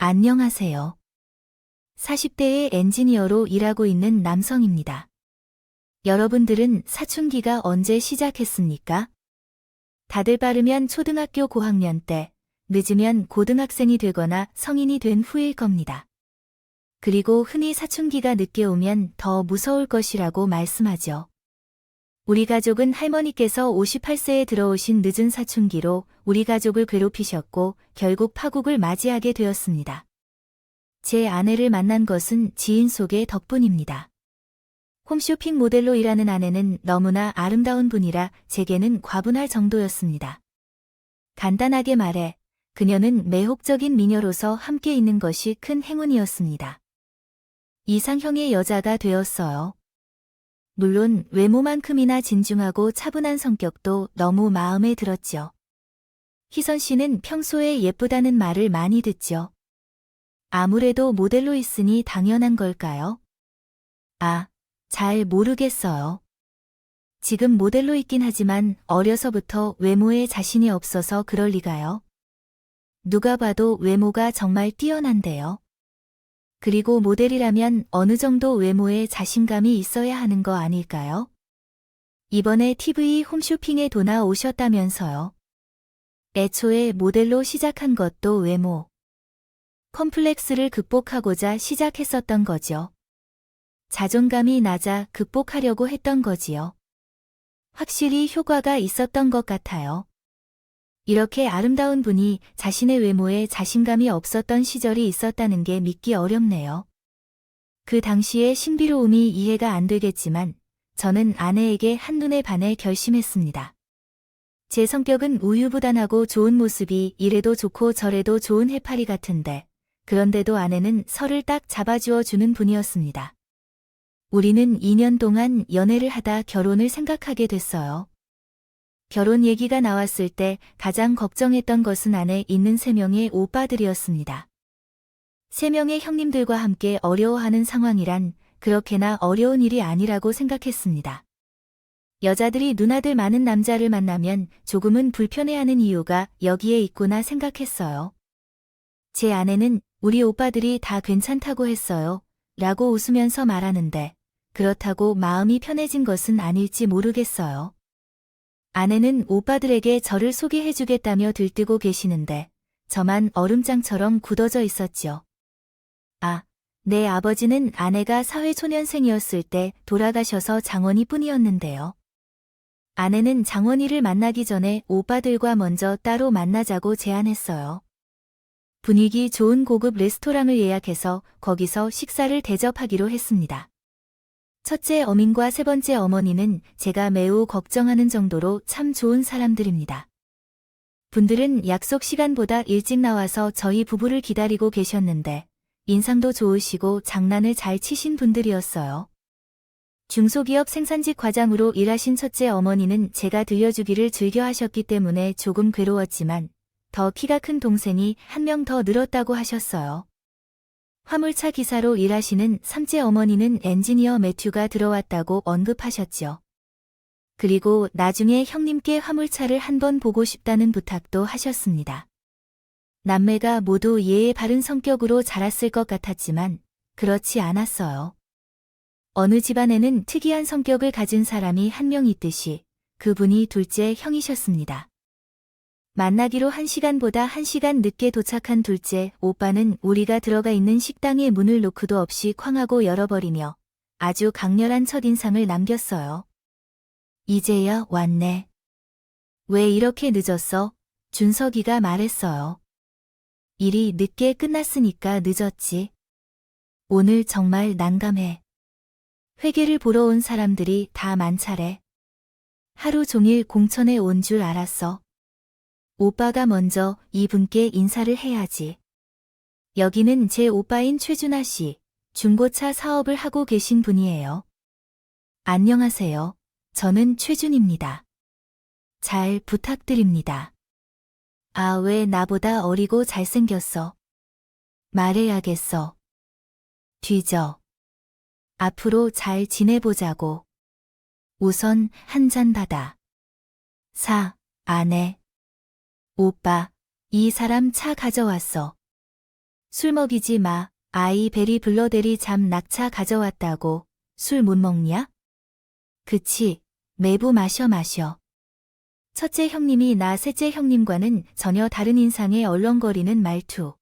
안녕하세요. 40대의 엔지니어로 일하고 있는 남성입니다. 여러분들은 사춘기가 언제 시작했습니까? 다들 빠르면 초등학교 고학년 때, 늦으면 고등학생이 되거나 성인이 된 후일 겁니다. 그리고 흔히 사춘기가 늦게 오면 더 무서울 것이라고 말씀하죠. 우리 가족은 할머니께서 58세에 들어오신 늦은 사춘기로 우리 가족을 괴롭히셨고 결국 파국을 맞이하게 되었습니다. 제 아내를 만난 것은 지인 속의 덕분입니다. 홈쇼핑 모델로 일하는 아내는 너무나 아름다운 분이라 제게는 과분할 정도였습니다. 간단하게 말해 그녀는 매혹적인 미녀로서 함께 있는 것이 큰 행운이었습니다. 이상형의 여자가 되었어요. 물론 외모만큼이나 진중하고 차분한 성격도 너무 마음에 들었죠. 희선 씨는 평소에 예쁘다는 말을 많이 듣죠. 아무래도 모델로 있으니 당연한 걸까요? 잘 모르겠어요. 지금 모델로 있긴 하지만 어려서부터 외모에 자신이 없어서 그럴 리가요. 누가 봐도 외모가 정말 뛰어난데요. 그리고 모델이라면 어느 정도 외모에 자신감이 있어야 하는 거 아닐까요? 이번에 TV 홈쇼핑에 도나 오셨다면서요. 애초에 모델로 시작한 것도 외모 컴플렉스를 극복하고자 시작했었던 거죠. 자존감이 낮아 극복하려고 했던 거지요. 확실히 효과가 있었던 것 같아요. 이렇게 아름다운 분이 자신의 외모에 자신감이 없었던 시절이 있었다는 게 믿기 어렵네요. 그 당시의 신비로움이 이해가 안 되겠지만 저는 아내에게 한눈에 반해 결심했습니다. 제 성격은 우유부단하고 좋은 모습이 이래도 좋고 저래도 좋은 해파리 같은데 그런데도 아내는 설을 딱 잡아주어 주는 분이었습니다. 우리는 2년 동안 연애를 하다 결혼을 생각하게 됐어요. 결혼 얘기가 나왔을 때 가장 걱정했던 것은 안에 있는 3명의 오빠들이었습니다. 3명의 형님들과 함께 어려워하는 상황이란 그렇게나 어려운 일이 아니라고 생각했습니다. 여자들이 누나들 많은 남자를 만나면 조금은 불편해하는 이유가 여기에 있구나 생각했어요. 제 아내는 우리 오빠들이 다 괜찮다고 했어요. 라고 웃으면서 말하는데 그렇다고 마음이 편해진 것은 아닐지 모르겠어요. 아내는 오빠들에게 저를 소개해주겠다며 들뜨고 계시는데 저만 얼음장처럼 굳어져 있었죠. 내 아버지는 아내가 사회초년생이었을 때 돌아가셔서 장원이 뿐이었는데요. 아내는 장원이를 만나기 전에 오빠들과 먼저 따로 만나자고 제안했어요. 분위기 좋은 고급 레스토랑을 예약해서 거기서 식사를 대접하기로 했습니다. 첫째 어민과 세 번째 어머니는 제가 매우 걱정하는 정도로 참 좋은 사람들입니다. 분들은 약속 시간보다 일찍 나와서 저희 부부를 기다리고 계셨는데 인상도 좋으시고 장난을 잘 치신 분들이었어요. 중소기업 생산직 과장으로 일하신 첫째 어머니는 제가 들려주기를 즐겨 하셨기 때문에 조금 괴로웠지만 더 키가 큰 동생이 한 명 더 늘었다고 하셨어요. 화물차 기사로 일하시는 삼째 어머니는 엔지니어 매튜가 들어왔다고 언급하셨죠. 그리고 나중에 형님께 화물차를 한번 보고 싶다는 부탁도 하셨습니다. 남매가 모두 예의 바른 성격으로 자랐을 것 같았지만 그렇지 않았어요. 어느 집안에는 특이한 성격을 가진 사람이 한 명 있듯이 그분이 둘째 형이셨습니다. 만나기로 1시간보다 1시간 늦게 도착한 둘째 오빠는 우리가 들어가 있는 식당의 문을 노크도 없이 쾅하고 열어버리며 아주 강렬한 첫인상을 남겼어요. 이제야 왔네. 왜 이렇게 늦었어? 준석이가 말했어요. 일이 늦게 끝났으니까 늦었지. 오늘 정말 난감해. 회계를 보러 온 사람들이 다 만차래. 하루 종일 공천에 온 줄 알았어. 오빠가 먼저 이분께 인사를 해야지. 여기는 제 오빠인 최준하 씨, 중고차 사업을 하고 계신 분이에요. 안녕하세요. 저는 최준입니다. 잘 부탁드립니다. 왜 나보다 어리고 잘생겼어? 말해야겠어. 뒤져. 앞으로 잘 지내보자고. 우선 한 잔 받아. 아내. 오빠, 이 사람 차 가져왔어. 술 먹이지 마. 아이 베리 블러데리 잠 낙차 가져왔다고. 술 못 먹냐? 그치. 매부 마셔. 첫째 형님이 나 셋째 형님과는 전혀 다른 인상의 얼렁거리는 말투.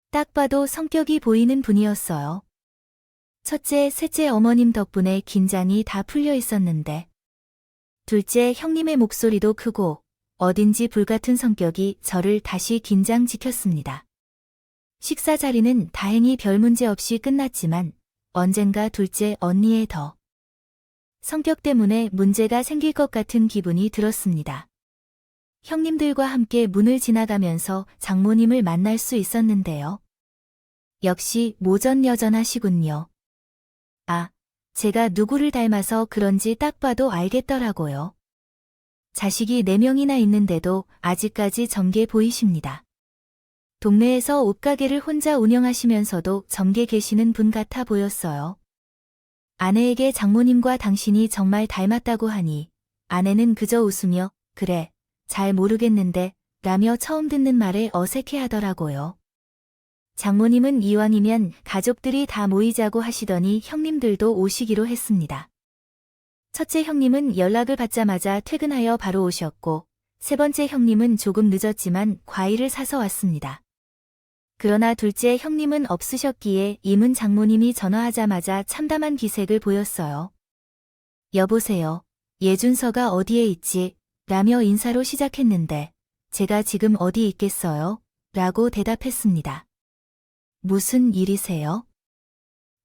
딱 봐도 성격이 보이는 분이었어요. 첫째, 셋째 어머님 덕분에 긴장이 다 풀려 있었는데 둘째 형님의 목소리도 크고 어딘지 불같은 성격이 저를 다시 긴장시켰습니다. 식사 자리는 다행히 별 문제 없이 끝났지만 언젠가 둘째 언니의 더 성격 때문에 문제가 생길 것 같은 기분이 들었습니다. 형님들과 함께 문을 지나가면서 장모님을 만날 수 있었는데요. 역시 모전여전하시군요. 아, 제가 누구를 닮아서 그런지 딱 봐도 알겠더라고요. 자식이 4명이나 있는데도 아직까지 젊게 보이십니다. 동네에서 옷가게를 혼자 운영하시면서도 젊게 계시는 분 같아 보였어요. 아내에게 장모님과 당신이 정말 닮았다고 하니 아내는 그저 웃으며 그래, 잘 모르겠는데 라며 처음 듣는 말에 어색해하더라고요. 장모님은 이왕이면 가족들이 다 모이자고 하시더니 형님들도 오시기로 했습니다. 첫째 형님은 연락을 받자마자 퇴근하여 바로 오셨고 세 번째 형님은 조금 늦었지만 과일을 사서 왔습니다. 그러나 둘째 형님은 없으셨기에 임은 장모님이 전화하자마자 참담한 기색을 보였어요. 여보세요. 예준서가 어디에 있지? 라며 인사로 시작했는데 제가 지금 어디 있겠어요? 라고 대답했습니다. 무슨 일이세요?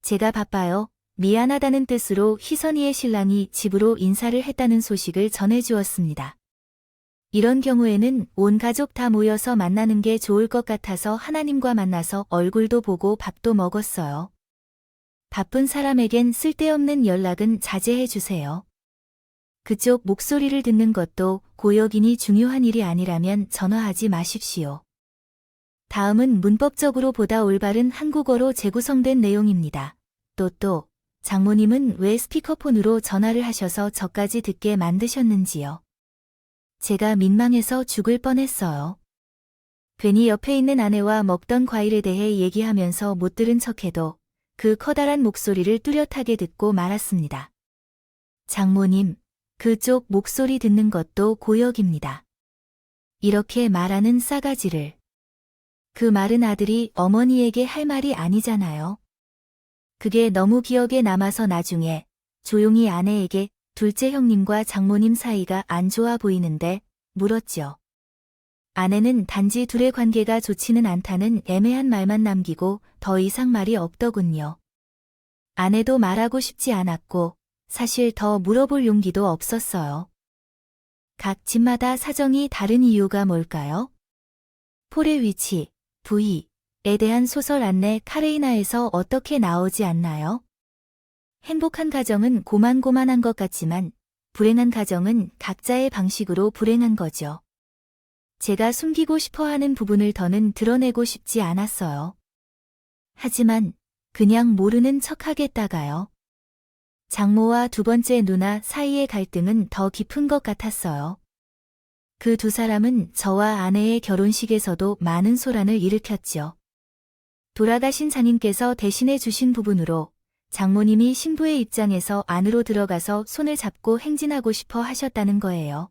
제가 바빠요. 미안하다는 뜻으로 희선이의 신랑이 집으로 인사를 했다는 소식을 전해주었습니다. 이런 경우에는 온 가족 다 모여서 만나는 게 좋을 것 같아서 하나님과 만나서 얼굴도 보고 밥도 먹었어요. 바쁜 사람에겐 쓸데없는 연락은 자제해 주세요. 그쪽 목소리를 듣는 것도 고역이니 중요한 일이 아니라면 전화하지 마십시오. 다음은 문법적으로 보다 올바른 한국어로 재구성된 내용입니다. 또, 장모님은 왜 스피커폰으로 전화를 하셔서 저까지 듣게 만드셨는지요. 제가 민망해서 죽을 뻔했어요. 괜히 옆에 있는 아내와 먹던 과일에 대해 얘기하면서 못 들은 척해도 그 커다란 목소리를 뚜렷하게 듣고 말았습니다. 장모님, 그쪽 목소리 듣는 것도 고역입니다. 이렇게 말하는 싸가지를. 그 말은 아들이 어머니에게 할 말이 아니잖아요. 그게 너무 기억에 남아서 나중에 조용히 아내에게 둘째 형님과 장모님 사이가 안 좋아 보이는데 물었죠. 아내는 단지 둘의 관계가 좋지는 않다는 애매한 말만 남기고 더 이상 말이 없더군요. 아내도 말하고 싶지 않았고 사실 더 물어볼 용기도 없었어요. 각 집마다 사정이 다른 이유가 뭘까요? 폴의 위치, 부위에 대한 소설 안내 카레이나에서 어떻게 나오지 않나요? 행복한 가정은 고만고만한 것 같지만 불행한 가정은 각자의 방식으로 불행한 거죠. 제가 숨기고 싶어하는 부분을 더는 드러내고 싶지 않았어요. 하지만 그냥 모르는 척하겠다가요. 장모와 두 번째 누나 사이의 갈등은 더 깊은 것 같았어요. 그 두 사람은 저와 아내의 결혼식에서도 많은 소란을 일으켰죠. 돌아가신 장인께서 대신해 주신 부분으로 장모님이 신부의 입장에서 안으로 들어가서 손을 잡고 행진하고 싶어 하셨다는 거예요.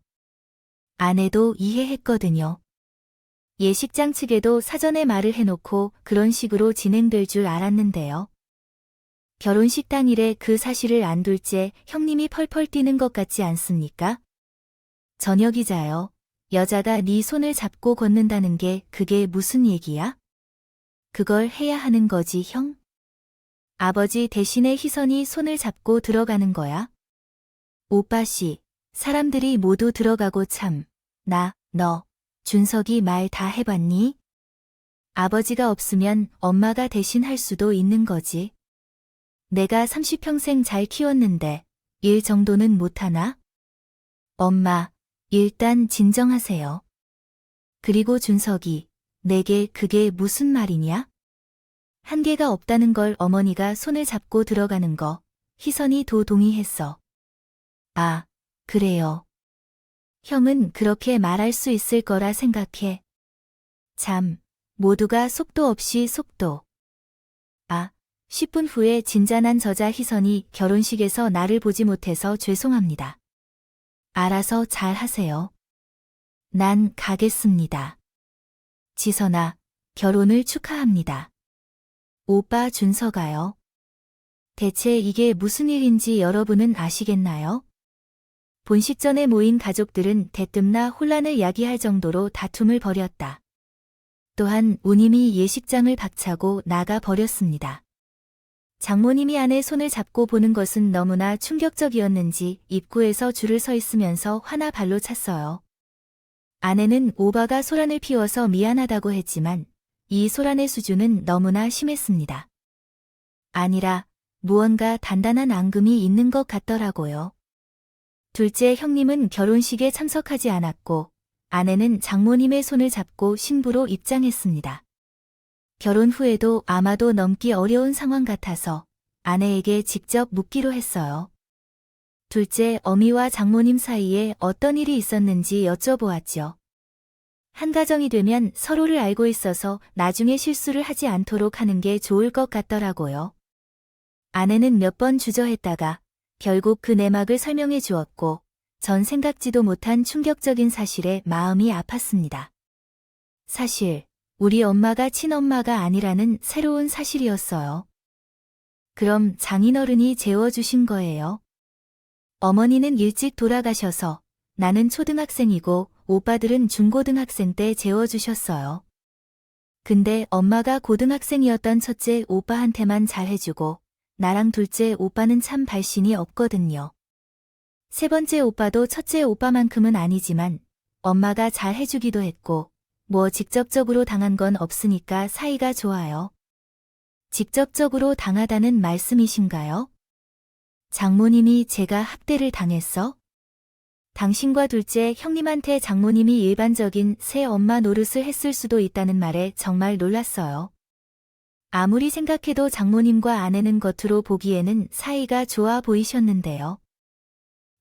아내도 이해했거든요. 예식장 측에도 사전에 말을 해놓고 그런 식으로 진행될 줄 알았는데요. 결혼식 당일에 그 사실을 안 둘째 형님이 펄펄 뛰는 것 같지 않습니까? 저녁이자요. 여자가 네 손을 잡고 걷는다는 게 그게 무슨 얘기야? 그걸 해야 하는 거지, 형? 아버지 대신에 희선이 손을 잡고 들어가는 거야? 오빠씨, 사람들이 모두 들어가고 참, 너, 준석이 말 다 해봤니? 아버지가 없으면 엄마가 대신 할 수도 있는 거지. 내가 30평생 잘 키웠는데 일 정도는 못하나? 엄마, 일단 진정하세요. 그리고 준석이, 내게 그게 무슨 말이냐? 한계가 없다는 걸 어머니가 손을 잡고 들어가는 거, 희선이도 동의했어. 아, 그래요. 형은 그렇게 말할 수 있을 거라 생각해. 참, 모두가 속도 없이 속도. 10분 후에 진짠한 저자 희선이 결혼식에서 나를 보지 못해서 죄송합니다. 알아서 잘 하세요. 난 가겠습니다. 지선아, 결혼을 축하합니다. 오빠 준서가요. 대체 이게 무슨 일인지 여러분은 아시겠나요? 본식 전에 모인 가족들은 대뜸나 혼란을 야기할 정도로 다툼을 벌였다. 또한 우님이 예식장을 박차고 나가 버렸습니다. 장모님이 아내 손을 잡고 보는 것은 너무나 충격적이었는지 입구에서 줄을 서 있으면서 화나 발로 찼어요. 아내는 오바가 소란을 피워서 미안하다고 했지만 이 소란의 수준은 너무나 심했습니다. 아니라 무언가 단단한 앙금이 있는 것 같더라고요. 둘째 형님은 결혼식에 참석하지 않았고 아내는 장모님의 손을 잡고 신부로 입장했습니다. 결혼 후에도 아마도 넘기 어려운 상황 같아서 아내에게 직접 묻기로 했어요. 둘째 어미와 장모님 사이에 어떤 일이 있었는지 여쭤보았죠. 한 가정이 되면 서로를 알고 있어서 나중에 실수를 하지 않도록 하는 게 좋을 것 같더라고요. 아내는 몇 번 주저했다가 결국 그 내막을 설명해 주었고 전 생각지도 못한 충격적인 사실에 마음이 아팠습니다. 사실 우리 엄마가 친엄마가 아니라는 새로운 사실이었어요. 그럼 장인어른이 재워주신 거예요. 어머니는 일찍 돌아가셔서 나는 초등학생이고 오빠들은 중고등학생 때 재워주셨어요. 근데 엄마가 고등학생이었던 첫째 오빠한테만 잘해주고 나랑 둘째 오빠는 참 발신이 없거든요. 세 번째 오빠도 첫째 오빠만큼은 아니지만 엄마가 잘해주기도 했고 뭐 직접적으로 당한 건 없으니까 사이가 좋아요. 직접적으로 당하다는 말씀이신가요? 장모님이 제가 학대를 당했어? 당신과 둘째 형님한테 장모님이 일반적인 새 엄마 노릇을 했을 수도 있다는 말에 정말 놀랐어요. 아무리 생각해도 장모님과 아내는 겉으로 보기에는 사이가 좋아 보이셨는데요.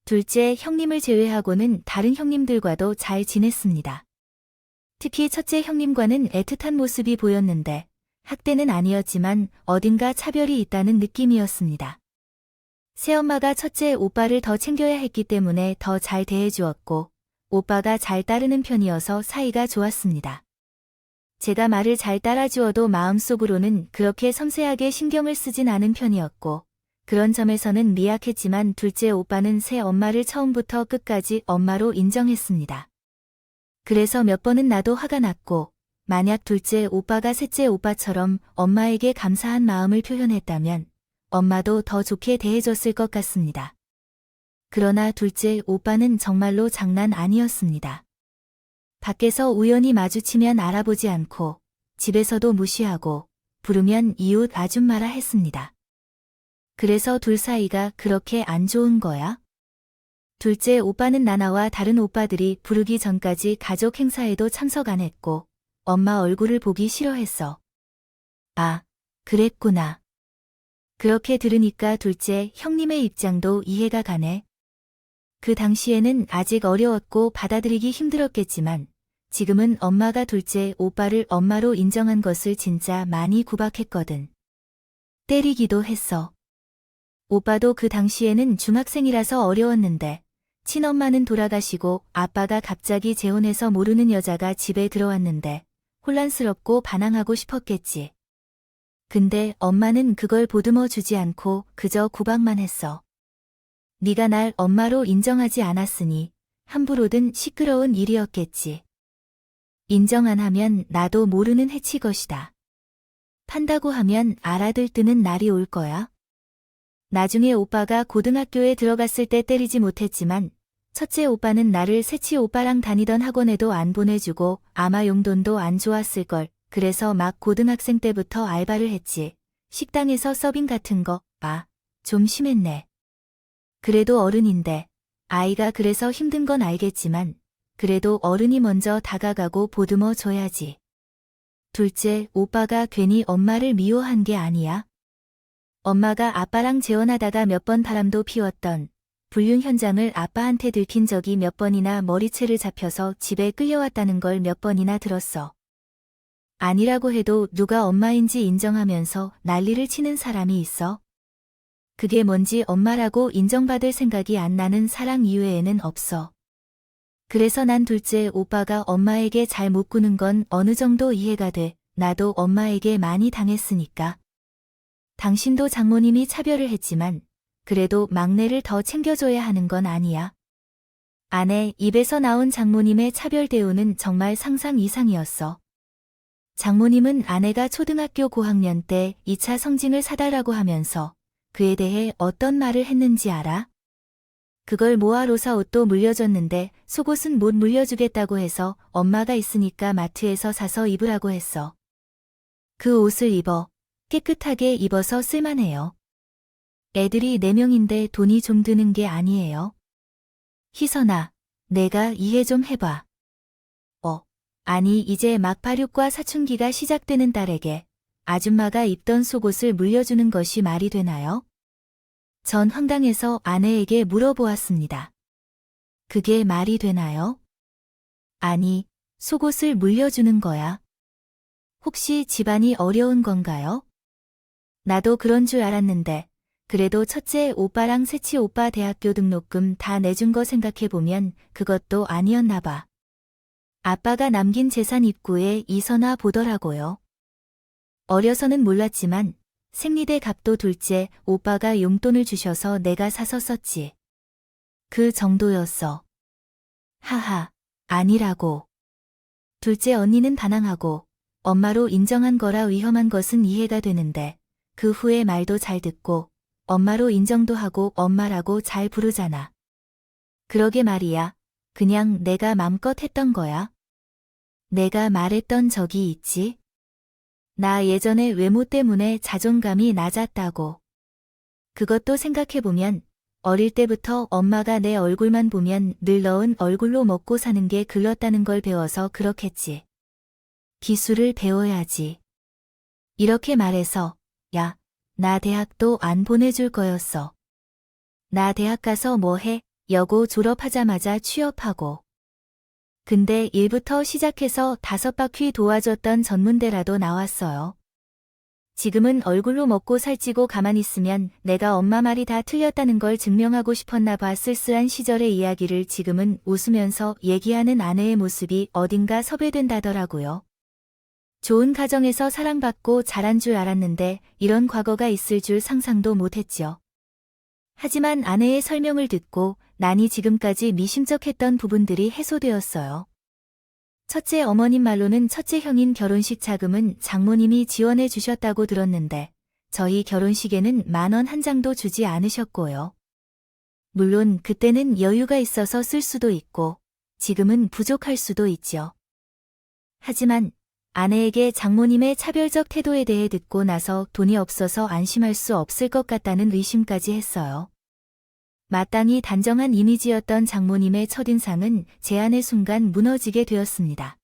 둘째 형님을 제외하고는 다른 형님들과도 잘 지냈습니다. 특히 첫째 형님과는 애틋한 모습이 보였는데 학대는 아니었지만 어딘가 차별이 있다는 느낌이었습니다. 새엄마가 첫째 오빠를 더 챙겨야 했기 때문에 더 잘 대해주었고 오빠가 잘 따르는 편이어서 사이가 좋았습니다. 제가 말을 잘 따라주어도 마음속으로는 그렇게 섬세하게 신경을 쓰진 않은 편이었고 그런 점에서는 미약했지만 둘째 오빠는 새 엄마를 처음부터 끝까지 엄마로 인정했습니다. 그래서 몇 번은 나도 화가 났고 만약 둘째 오빠가 셋째 오빠처럼 엄마에게 감사한 마음을 표현했다면 엄마도 더 좋게 대해줬을 것 같습니다. 그러나 둘째 오빠는 정말로 장난 아니었습니다. 밖에서 우연히 마주치면 알아보지 않고 집에서도 무시하고 부르면 이웃 아줌마라 했습니다. 그래서 둘 사이가 그렇게 안 좋은 거야? 둘째 오빠는 나나와 다른 오빠들이 부르기 전까지 가족 행사에도 참석 안 했고 엄마 얼굴을 보기 싫어했어. 아, 그랬구나. 그렇게 들으니까 둘째 형님의 입장도 이해가 가네. 그 당시에는 아직 어려웠고 받아들이기 힘들었겠지만 지금은 엄마가 둘째 오빠를 엄마로 인정한 것을 진짜 많이 구박했거든. 때리기도 했어. 오빠도 그 당시에는 중학생이라서 어려웠는데 친엄마는 돌아가시고 아빠가 갑자기 재혼해서 모르는 여자가 집에 들어왔는데 혼란스럽고 반항하고 싶었겠지. 근데 엄마는 그걸 보듬어 주지 않고 그저 구박만 했어. 네가 날 엄마로 인정하지 않았으니 함부로든 시끄러운 일이었겠지. 인정 안 하면 나도 모르는 해치 것이다. 판다고 하면 알아들뜨는 날이 올 거야. 나중에 오빠가 고등학교에 들어갔을 때 때리지 못했지만 첫째 오빠는 나를 셋째 오빠랑 다니던 학원에도 안 보내주고 아마 용돈도 안 좋았을걸. 그래서 막 고등학생 때부터 알바를 했지. 식당에서 서빙 같은 거. 좀 심했네. 그래도 어른인데 아이가 그래서 힘든 건 알겠지만 그래도 어른이 먼저 다가가고 보듬어 줘야지. 둘째 오빠가 괜히 엄마를 미워한 게 아니야. 엄마가 아빠랑 재혼하다가 몇 번 바람도 피웠던 불륜 현장을 아빠한테 들킨 적이 몇 번이나 머리채를 잡혀서 집에 끌려왔다는 걸 몇 번이나 들었어. 아니라고 해도 누가 엄마인지 인정하면서 난리를 치는 사람이 있어? 그게 뭔지 엄마라고 인정받을 생각이 안 나는 사랑 이외에는 없어. 그래서 난 둘째 오빠가 엄마에게 잘 못 구는 건 어느 정도 이해가 돼. 나도 엄마에게 많이 당했으니까. 당신도 장모님이 차별을 했지만 그래도 막내를 더 챙겨줘야 하는 건 아니야. 아내 입에서 나온 장모님의 차별 대우는 정말 상상 이상이었어. 장모님은 아내가 초등학교 고학년 때 2차 성징을 사달라고 하면서 그에 대해 어떤 말을 했는지 알아? 그걸 모아 로사 옷도 물려줬는데 속옷은 못 물려주겠다고 해서 엄마가 있으니까 마트에서 사서 입으라고 했어. 그 옷을 입어. 깨끗하게 입어서 쓸만해요. 애들이 4명인데 돈이 좀 드는 게 아니에요. 희선아, 내가 이해 좀 해봐. 아니 이제 막 발육과 사춘기가 시작되는 딸에게 아줌마가 입던 속옷을 물려주는 것이 말이 되나요? 전 황당해서 아내에게 물어보았습니다. 그게 말이 되나요? 아니, 속옷을 물려주는 거야. 혹시 집안이 어려운 건가요? 나도 그런 줄 알았는데 그래도 첫째 오빠랑 셋째 오빠 대학교 등록금 다 내준 거 생각해보면 그것도 아니었나 봐. 아빠가 남긴 재산 입구에 이서나 보더라고요. 어려서는 몰랐지만 생리대 값도 둘째 오빠가 용돈을 주셔서 내가 사서 썼지. 그 정도였어. 하하, 아니라고. 둘째 언니는 반항하고 엄마로 인정한 거라 위험한 것은 이해가 되는데 그 후에 말도 잘 듣고 엄마로 인정도 하고 엄마라고 잘 부르잖아. 그러게 말이야. 그냥 내가 맘껏 했던 거야. 내가 말했던 적이 있지. 나 예전에 외모 때문에 자존감이 낮았다고. 그것도 생각해보면 어릴 때부터 엄마가 내 얼굴만 보면 늘 넣은 얼굴로 먹고 사는 게 글렀다는 걸 배워서 그렇겠지. 기술을 배워야지. 이렇게 말해서 야, 나 대학도 안 보내줄 거였어. 나 대학 가서 뭐 해? 여고 졸업하자마자 취업하고. 근데 1부터 시작해서 5바퀴 도와줬던 전문대라도 나왔어요. 지금은 얼굴로 먹고 살찌고 가만히 있으면 내가 엄마 말이 다 틀렸다는 걸 증명하고 싶었나 봐. 쓸쓸한 시절의 이야기를 지금은 웃으면서 얘기하는 아내의 모습이 어딘가 섭외된다더라고요. 좋은 가정에서 사랑받고 자란 줄 알았는데 이런 과거가 있을 줄 상상도 못했죠. 하지만 아내의 설명을 듣고 난이 지금까지 미심쩍했던 부분들이 해소되었어요. 첫째 어머님 말로는 첫째 형인 결혼식 자금은 장모님이 지원해 주셨다고 들었는데 저희 결혼식에는 10,000원 한 장도 주지 않으셨고요. 물론 그때는 여유가 있어서 쓸 수도 있고 지금은 부족할 수도 있죠. 하지만 아내에게 장모님의 차별적 태도에 대해 듣고 나서 돈이 없어서 안심할 수 없을 것 같다는 의심까지 했어요. 마땅히 단정한 이미지였던 장모님의 첫인상은 제안의 순간 무너지게 되었습니다.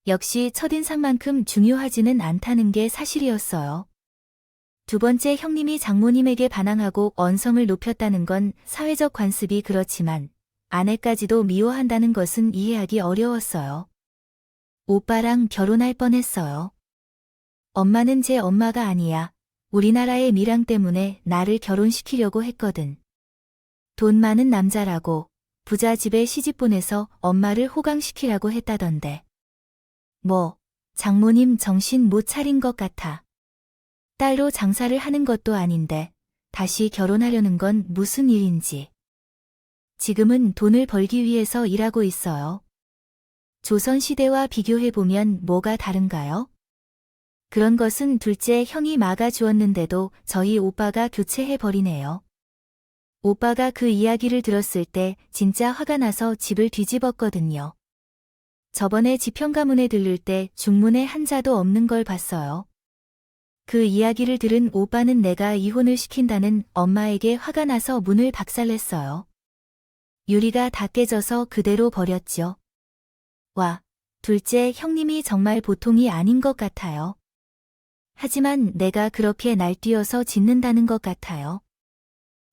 역시 첫인상만큼 중요하지는 않다는 게 사실이었어요. 두 번째 형님이 장모님에게 반항하고 언성을 높였다는 건 사회적 관습이 그렇지만 아내까지도 미워한다는 것은 이해하기 어려웠어요. 오빠랑 결혼할 뻔했어요. 엄마는 제 엄마가 아니야. 우리나라의 밀양 때문에 나를 결혼시키려고 했거든. 돈 많은 남자라고 부자 집에 시집 보내서 엄마를 호강시키라고 했다던데. 뭐, 장모님 정신 못 차린 것 같아. 딸로 장사를 하는 것도 아닌데 다시 결혼하려는 건 무슨 일인지. 지금은 돈을 벌기 위해서 일하고 있어요. 조선시대와 비교해보면 뭐가 다른가요? 그런 것은 둘째 형이 막아주었는데도 저희 오빠가 교체해버리네요. 오빠가 그 이야기를 들었을 때 진짜 화가 나서 집을 뒤집었거든요. 저번에 지평가문에 들를 때 중문에 한자도 없는 걸 봤어요. 그 이야기를 들은 오빠는 내가 이혼을 시킨다는 엄마에게 화가 나서 문을 박살냈어요. 유리가 다 깨져서 그대로 버렸죠. 와, 둘째 형님이 정말 보통이 아닌 것 같아요. 하지만 내가 그렇게 날뛰어서 짖는다는 것 같아요.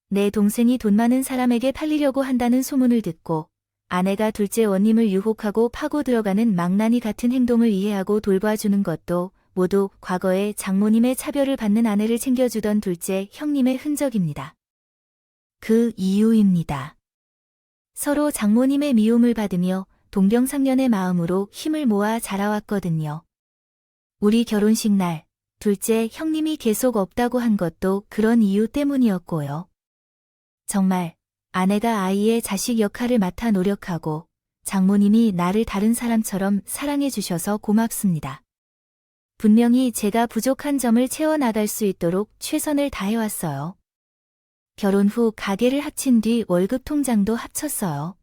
내 동생이 돈 많은 사람에게 팔리려고 한다는 소문을 듣고 아내가 둘째 원님을 유혹하고 파고 들어가는 망나니 같은 행동을 이해하고 돌봐주는 것도 모두 과거에 장모님의 차별을 받는 아내를 챙겨주던 둘째 형님의 흔적입니다. 그 이유입니다. 서로 장모님의 미움을 받으며 동병상련의 마음으로 힘을 모아 자라왔거든요. 우리 결혼식 날 둘째 형님이 계속 없다고 한 것도 그런 이유 때문이었고요. 정말 아내가 아이의 자식 역할을 맡아 노력하고 장모님이 나를 다른 사람처럼 사랑해 주셔서 고맙습니다. 분명히 제가 부족한 점을 채워나갈 수 있도록 최선을 다해왔어요. 결혼 후 가게를 합친 뒤 월급 통장도 합쳤어요.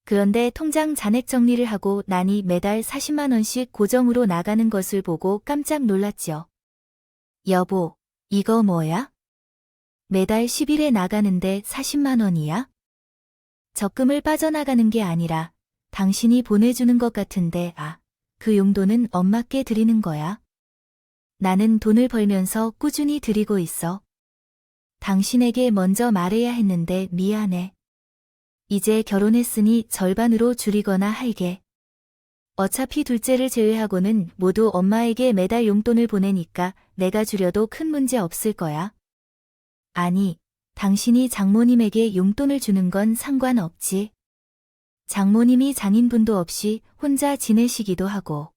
그런데 통장 잔액 정리를 하고 나니 매달 40만 원씩 고정으로 나가는 것을 보고 깜짝 놀랐죠. 여보, 이거 뭐야? 매달 10일에 나가는데 40만 원이야? 적금을 빠져나가는 게 아니라 당신이 보내주는 것 같은데 그 용도는 엄마께 드리는 거야? 나는 돈을 벌면서 꾸준히 드리고 있어. 당신에게 먼저 말해야 했는데 미안해. 이제 결혼했으니 절반으로 줄이거나 할게. 어차피 둘째를 제외하고는 모두 엄마에게 매달 용돈을 보내니까 내가 줄여도 큰 문제 없을 거야. 아니, 당신이 장모님에게 용돈을 주는 건 상관없지. 장모님이 장인분도 없이 혼자 지내시기도 하고.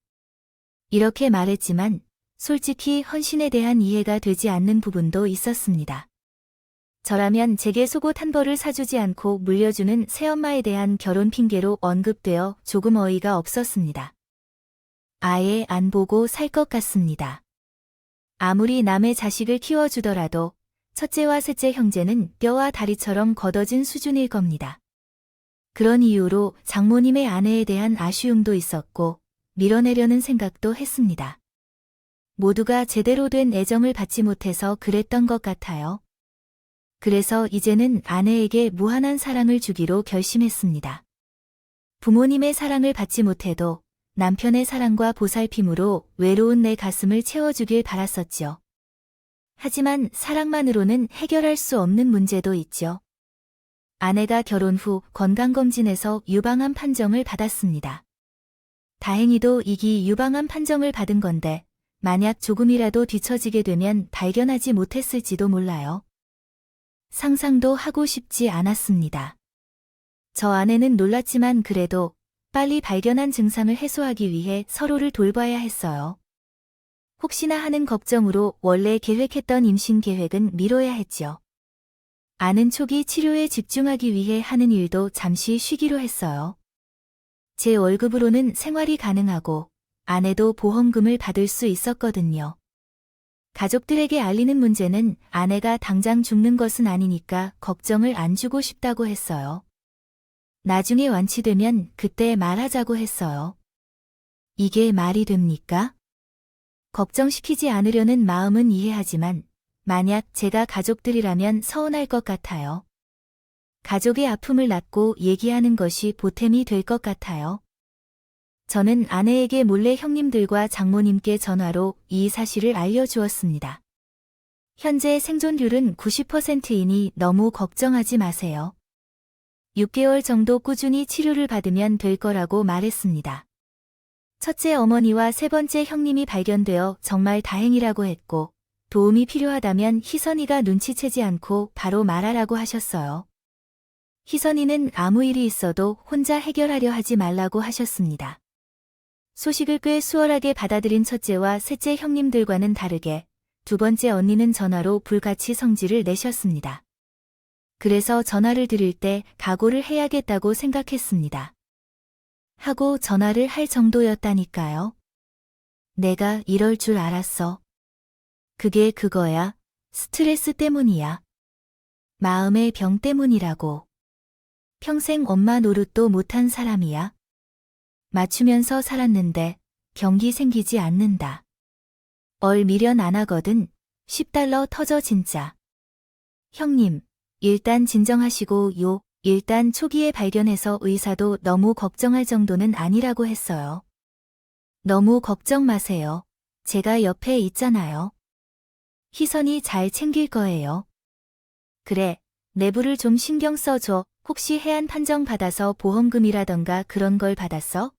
이렇게 말했지만 솔직히 헌신에 대한 이해가 되지 않는 부분도 있었습니다. 저라면 제게 속옷 한 벌을 사주지 않고 물려주는 새엄마에 대한 결혼 핑계로 언급되어 조금 어이가 없었습니다. 아예 안 보고 살 것 같습니다. 아무리 남의 자식을 키워주더라도 첫째와 셋째 형제는 뼈와 다리처럼 걷어진 수준일 겁니다. 그런 이유로 장모님의 아내에 대한 아쉬움도 있었고 밀어내려는 생각도 했습니다. 모두가 제대로 된 애정을 받지 못해서 그랬던 것 같아요. 그래서 이제는 아내에게 무한한 사랑을 주기로 결심했습니다. 부모님의 사랑을 받지 못해도 남편의 사랑과 보살핌으로 외로운 내 가슴을 채워주길 바랐었죠. 하지만 사랑만으로는 해결할 수 없는 문제도 있죠. 아내가 결혼 후 건강검진에서 유방암 판정을 받았습니다. 다행히도 이기 유방암 판정을 받은 건데 만약 조금이라도 뒤처지게 되면 발견하지 못했을지도 몰라요. 상상도 하고 싶지 않았습니다. 저 아내는 놀랐지만 그래도 빨리 발견한 증상을 해소하기 위해 서로를 돌봐야 했어요. 혹시나 하는 걱정으로 원래 계획했던 임신 계획은 미뤄야 했죠. 아는 초기 치료에 집중하기 위해 하는 일도 잠시 쉬기로 했어요. 제 월급으로는 생활이 가능하고 아내도 보험금을 받을 수 있었거든요. 가족들에게 알리는 문제는 아내가 당장 죽는 것은 아니니까 걱정을 안 주고 싶다고 했어요. 나중에 완치되면 그때 말하자고 했어요. 이게 말이 됩니까? 걱정시키지 않으려는 마음은 이해하지만 만약 제가 가족들이라면 서운할 것 같아요. 가족의 아픔을 낫고 얘기하는 것이 보탬이 될 것 같아요. 저는 아내에게 몰래 형님들과 장모님께 전화로 이 사실을 알려주었습니다. 현재 생존율은 90%이니 너무 걱정하지 마세요. 6개월 정도 꾸준히 치료를 받으면 될 거라고 말했습니다. 첫째 어머니와 세 번째 형님이 발견되어 정말 다행이라고 했고 도움이 필요하다면 희선이가 눈치채지 않고 바로 말하라고 하셨어요. 희선이는 아무 일이 있어도 혼자 해결하려 하지 말라고 하셨습니다. 소식을 꽤 수월하게 받아들인 첫째와 셋째 형님들과는 다르게 두 번째 언니는 전화로 불같이 성질을 내셨습니다. 그래서 전화를 드릴 때 각오를 해야겠다고 생각했습니다. 하고 전화를 할 정도였다니까요. 내가 이럴 줄 알았어. 그게 그거야. 스트레스 때문이야. 마음의 병 때문이라고. 평생 엄마 노릇도 못한 사람이야. 맞추면서 살았는데 경기 생기지 않는다. 얼 미련 안 하거든. 10달러 터져 진짜. 형님, 일단 진정하시고 일단 초기에 발견해서 의사도 너무 걱정할 정도는 아니라고 했어요. 너무 걱정 마세요. 제가 옆에 있잖아요. 희선이 잘 챙길 거예요. 그래, 내부를 좀 신경 써줘. 혹시 해안 판정 받아서 보험금이라던가 그런 걸 받았어?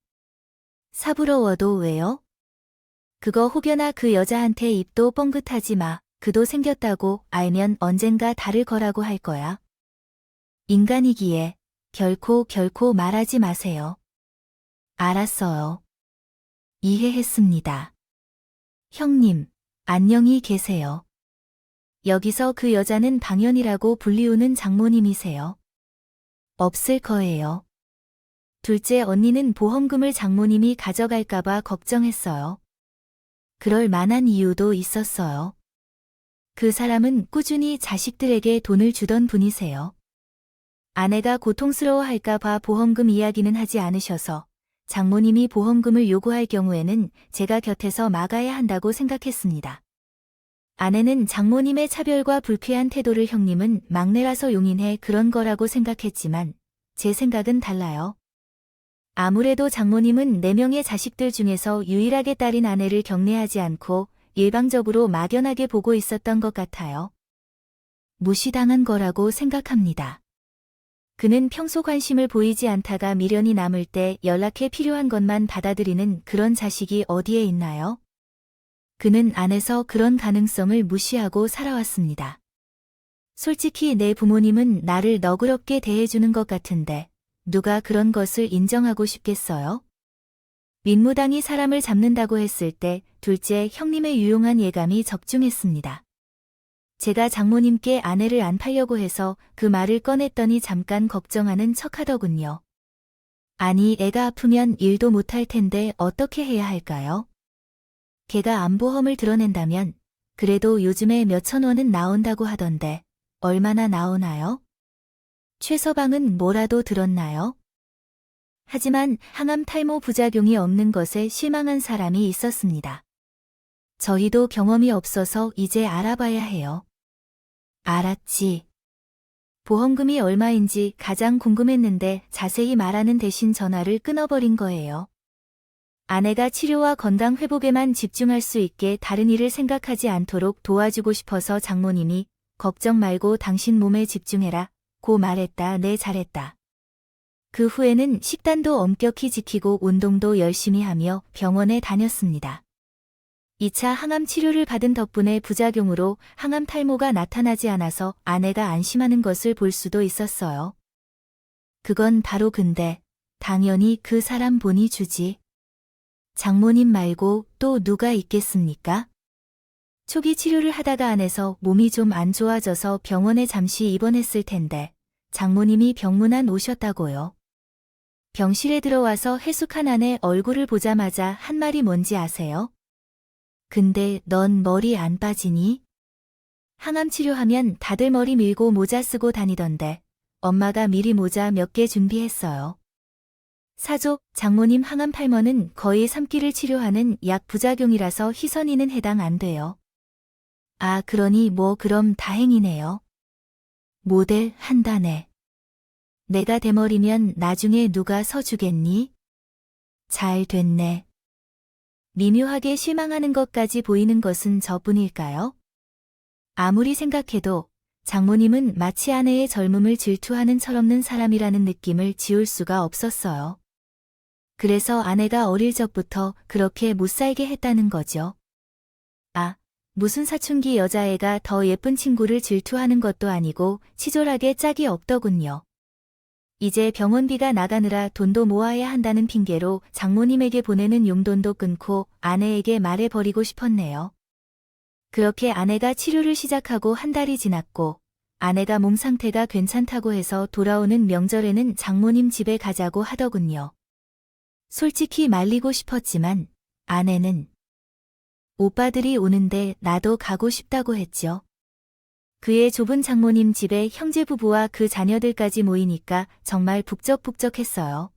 사부러워도 왜요? 그거 혹여나 그 여자한테 입도 뻥긋하지 마. 그도 생겼다고 알면 언젠가 다를 거라고 할 거야. 인간이기에 결코 말하지 마세요. 알았어요. 이해했습니다. 형님, 안녕히 계세요. 여기서 그 여자는 방연이라고 불리우는 장모님이세요. 없을 거예요. 둘째 언니는 보험금을 장모님이 가져갈까봐 걱정했어요. 그럴 만한 이유도 있었어요. 그 사람은 꾸준히 자식들에게 돈을 주던 분이세요. 아내가 고통스러워할까봐 보험금 이야기는 하지 않으셔서 장모님이 보험금을 요구할 경우에는 제가 곁에서 막아야 한다고 생각했습니다. 아내는 장모님의 차별과 불쾌한 태도를 형님은 막내라서 용인해 그런 거라고 생각했지만 제 생각은 달라요. 아무래도 장모님은 4명의 자식들 중에서 유일하게 딸인 아내를 경례하지 않고 일방적으로 막연하게 보고 있었던 것 같아요. 무시당한 거라고 생각합니다. 그는 평소 관심을 보이지 않다가 미련이 남을 때 연락해 필요한 것만 받아들이는 그런 자식이 어디에 있나요? 그는 안에서 그런 가능성을 무시하고 살아왔습니다. 솔직히 내 부모님은 나를 너그럽게 대해주는 것 같은데 누가 그런 것을 인정하고 싶겠어요? 민무당이 사람을 잡는다고 했을 때 둘째 형님의 유용한 예감이 적중했습니다. 제가 장모님께 아내를 안 팔려고 해서 그 말을 꺼냈더니 잠깐 걱정하는 척하더군요. 아니 애가 아프면 일도 못할 텐데 어떻게 해야 할까요? 걔가 암보험을 드러낸다면 그래도 요즘에 몇천 원은 나온다고 하던데 얼마나 나오나요? 최서방은 뭐라도 들었나요? 하지만 항암 탈모 부작용이 없는 것에 실망한 사람이 있었습니다. 저희도 경험이 없어서 이제 알아봐야 해요. 알았지. 보험금이 얼마인지 가장 궁금했는데 자세히 말하는 대신 전화를 끊어버린 거예요. 아내가 치료와 건강 회복에만 집중할 수 있게 다른 일을 생각하지 않도록 도와주고 싶어서 장모님이 걱정 말고 당신 몸에 집중해라 고 말했다. 네 잘했다. 그 후에는 식단도 엄격히 지키고 운동도 열심히 하며 병원에 다녔습니다. 2차 항암 치료를 받은 덕분에 부작용으로 항암 탈모가 나타나지 않아서 아내가 안심하는 것을 볼 수도 있었어요. 그건 바로 근데 당연히 그 사람 본이 주지. 장모님 말고 또 누가 있겠습니까? 초기 치료를 하다가 안에서 몸이 좀 안 좋아져서 병원에 잠시 입원했을 텐데 장모님이 병문안 오셨다고요. 병실에 들어와서 해숙한 아내 얼굴을 보자마자 한 말이 뭔지 아세요? 근데 넌 머리 안 빠지니? 항암 치료하면 다들 머리 밀고 모자 쓰고 다니던데 엄마가 미리 모자 몇 개 준비했어요. 사족, 장모님 항암 탈모는 거의 3기를 치료하는 약 부작용이라서 희선이는 해당 안 돼요. 아 그러니 뭐 그럼 다행이네요. 모델 한다네. 내가 대머리면 나중에 누가 서주겠니? 잘 됐네. 미묘하게 실망하는 것까지 보이는 것은 저뿐일까요? 아무리 생각해도 장모님은 마치 아내의 젊음을 질투하는 철없는 사람이라는 느낌을 지울 수가 없었어요. 그래서 아내가 어릴 적부터 그렇게 못살게 했다는 거죠. 아, 무슨 사춘기 여자애가 더 예쁜 친구를 질투하는 것도 아니고 치졸하게 짝이 없더군요. 이제 병원비가 나가느라 돈도 모아야 한다는 핑계로 장모님에게 보내는 용돈도 끊고 아내에게 말해버리고 싶었네요. 그렇게 아내가 치료를 시작하고 한 달이 지났고 아내가 몸 상태가 괜찮다고 해서 돌아오는 명절에는 장모님 집에 가자고 하더군요. 솔직히 말리고 싶었지만 아내는 오빠들이 오는데 나도 가고 싶다고 했죠. 그의 좁은 장모님 집에 형제 부부와 그 자녀들까지 모이니까 정말 북적북적했어요.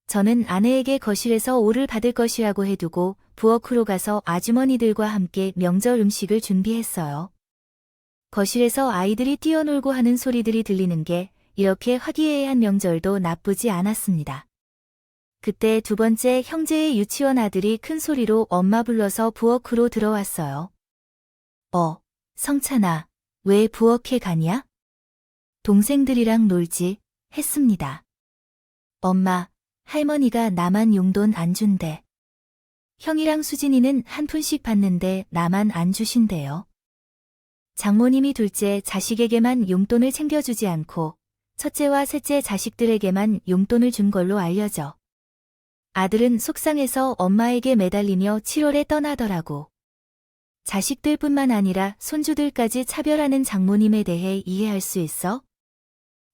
저는 아내에게 거실에서 오를 받을 것이라고 해두고 부엌으로 가서 아주머니들과 함께 명절 음식을 준비했어요. 거실에서 아이들이 뛰어놀고 하는 소리들이 들리는 게 이렇게 화기애애한 명절도 나쁘지 않았습니다. 그때 두 번째 형제의 유치원 아들이 큰 소리로 엄마 불러서 부엌으로 들어왔어요. 성찬아, 왜 부엌에 가냐? 동생들이랑 놀지. 했습니다. 엄마, 할머니가 나만 용돈 안 준대. 형이랑 수진이는 한 푼씩 받는데 나만 안 주신대요. 장모님이 둘째 자식에게만 용돈을 챙겨주지 않고 첫째와 셋째 자식들에게만 용돈을 준 걸로 알려져. 아들은 속상해서 엄마에게 매달리며 7월에 떠나더라고. 자식들뿐만 아니라 손주들까지 차별하는 장모님에 대해 이해할 수 있어?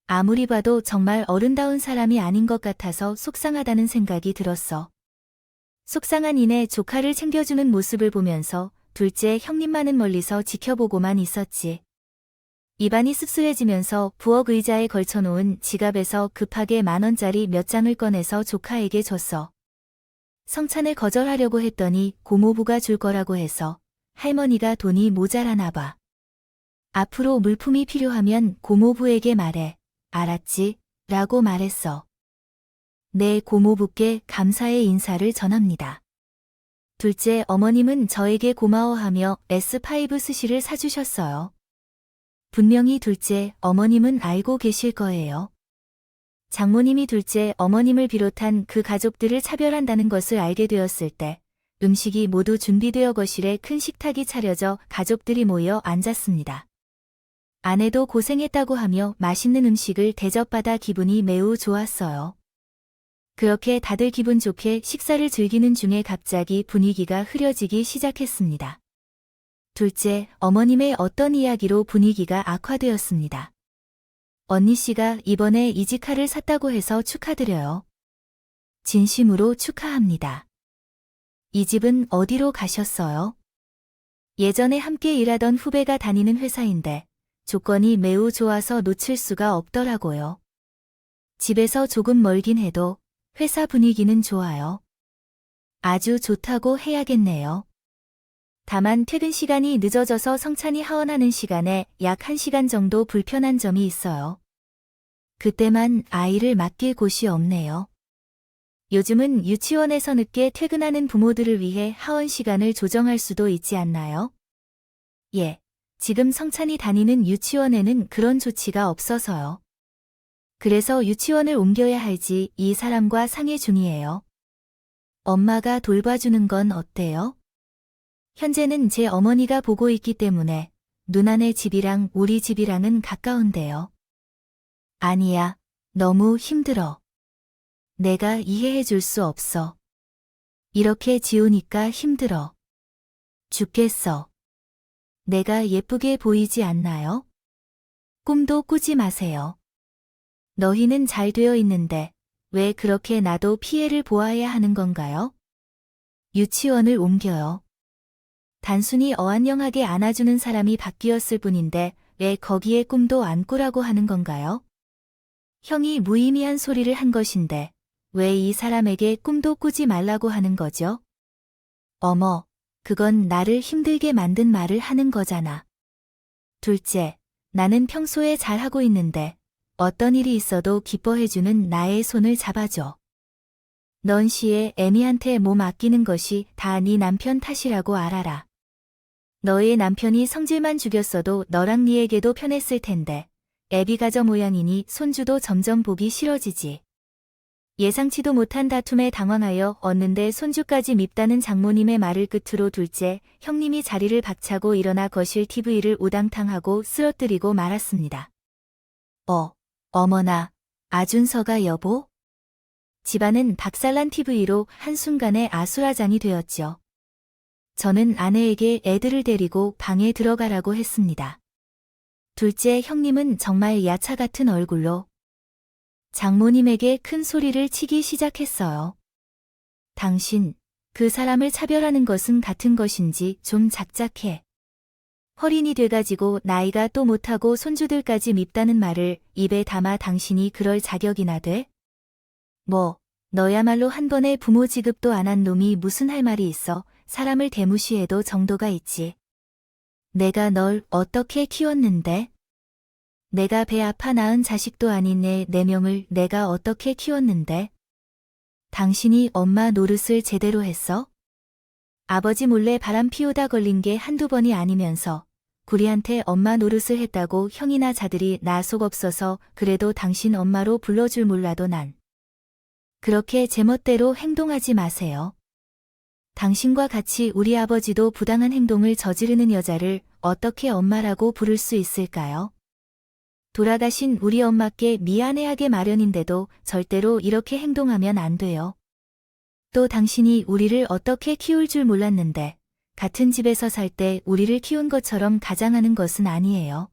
아무리 봐도 정말 어른다운 사람이 아닌 것 같아서 속상하다는 생각이 들었어. 속상한 이내 조카를 챙겨주는 모습을 보면서 둘째 형님만은 멀리서 지켜보고만 있었지. 입안이 씁쓸해지면서 부엌 의자에 걸쳐놓은 지갑에서 급하게 10,000원짜리 몇 장을 꺼내서 조카에게 줬어. 성찬을 거절하려고 했더니 고모부가 줄 거라고 해서 할머니가 돈이 모자라나 봐. 앞으로 물품이 필요하면 고모부에게 말해. 알았지? 라고 말했어. 네, 고모부께 감사의 인사를 전합니다. 둘째 어머님은 저에게 고마워하며 S5 스시를 사주셨어요. 분명히 둘째 어머님은 알고 계실 거예요. 장모님이 둘째 어머님을 비롯한 그 가족들을 차별한다는 것을 알게 되었을 때 음식이 모두 준비되어 거실에 큰 식탁이 차려져 가족들이 모여 앉았습니다. 아내도 고생했다고 하며 맛있는 음식을 대접받아 기분이 매우 좋았어요. 그렇게 다들 기분 좋게 식사를 즐기는 중에 갑자기 분위기가 흐려지기 시작했습니다. 둘째, 어머님의 어떤 이야기로 분위기가 악화되었습니다. 언니 씨가 이번에 이지카를 샀다고 해서 축하드려요. 진심으로 축하합니다. 이 집은 어디로 가셨어요? 예전에 함께 일하던 후배가 다니는 회사인데 조건이 매우 좋아서 놓칠 수가 없더라고요. 집에서 조금 멀긴 해도 회사 분위기는 좋아요. 아주 좋다고 해야겠네요. 다만 퇴근 시간이 늦어져서 성찬이 하원하는 시간에 약 1시간 정도 불편한 점이 있어요. 그때만 아이를 맡길 곳이 없네요. 요즘은 유치원에서 늦게 퇴근하는 부모들을 위해 하원 시간을 조정할 수도 있지 않나요? 예, 지금 성찬이 다니는 유치원에는 그런 조치가 없어서요. 그래서 유치원을 옮겨야 할지 이 사람과 상의 중이에요. 엄마가 돌봐주는 건 어때요? 현재는 제 어머니가 보고 있기 때문에 누나네 집이랑 우리 집이랑은 가까운데요. 아니야, 너무 힘들어. 내가 이해해 줄 수 없어. 이렇게 지우니까 힘들어. 죽겠어. 내가 예쁘게 보이지 않나요? 꿈도 꾸지 마세요. 너희는 잘 되어 있는데 왜 그렇게 나도 피해를 보아야 하는 건가요? 유치원을 옮겨요. 단순히 어안영하게 안아주는 사람이 바뀌었을 뿐인데 왜 거기에 꿈도 안 꾸라고 하는 건가요? 형이 무의미한 소리를 한 것인데 왜 이 사람에게 꿈도 꾸지 말라고 하는 거죠? 어머, 그건 나를 힘들게 만든 말을 하는 거잖아. 둘째, 나는 평소에 잘하고 있는데 어떤 일이 있어도 기뻐해주는 나의 손을 잡아줘. 넌 시에 애미한테 몸 아끼는 것이 다 네 남편 탓이라고 알아라. 너의 남편이 성질만 죽였어도 너랑 니에게도 편했을 텐데 애비 가져 모양이니 손주도 점점 보기 싫어지지. 예상치도 못한 다툼에 당황하여 얻는데 손주까지 밉다는 장모님의 말을 끝으로 둘째 형님이 자리를 박차고 일어나 거실 TV를 우당탕하고 쓰러뜨리고 말았습니다. 어머나, 아준서가 여보? 집안은 박살난 TV로 한순간에 아수라장이 되었죠. 저는 아내에게 애들을 데리고 방에 들어가라고 했습니다. 둘째 형님은 정말 야차 같은 얼굴로 장모님에게 큰 소리를 치기 시작했어요. 당신, 그 사람을 차별하는 것은 같은 것인지 좀 작작해. 허린이 돼가지고 나이가 또 못하고 손주들까지 밉다는 말을 입에 담아 당신이 그럴 자격이나 돼? 뭐, 너야말로 한 번에 부모 지급도 안 한 놈이 무슨 할 말이 있어. 사람을 대무시해도 정도가 있지. 내가 널 어떻게 키웠는데? 내가 배 아파 낳은 자식도 아닌 애 4명을 내가 어떻게 키웠는데? 당신이 엄마 노릇을 제대로 했어? 아버지 몰래 바람 피우다 걸린 게 한두 번이 아니면서 구리한테 엄마 노릇을 했다고 형이나 자들이 나 속 없어서 그래도 당신 엄마로 불러줄 몰라도 난. 그렇게 제멋대로 행동하지 마세요. 당신과 같이 우리 아버지도 부당한 행동을 저지르는 여자를 어떻게 엄마라고 부를 수 있을까요? 돌아가신 우리 엄마께 미안해하게 마련인데도 절대로 이렇게 행동하면 안 돼요. 또 당신이 우리를 어떻게 키울 줄 몰랐는데 같은 집에서 살 때 우리를 키운 것처럼 가장하는 것은 아니에요.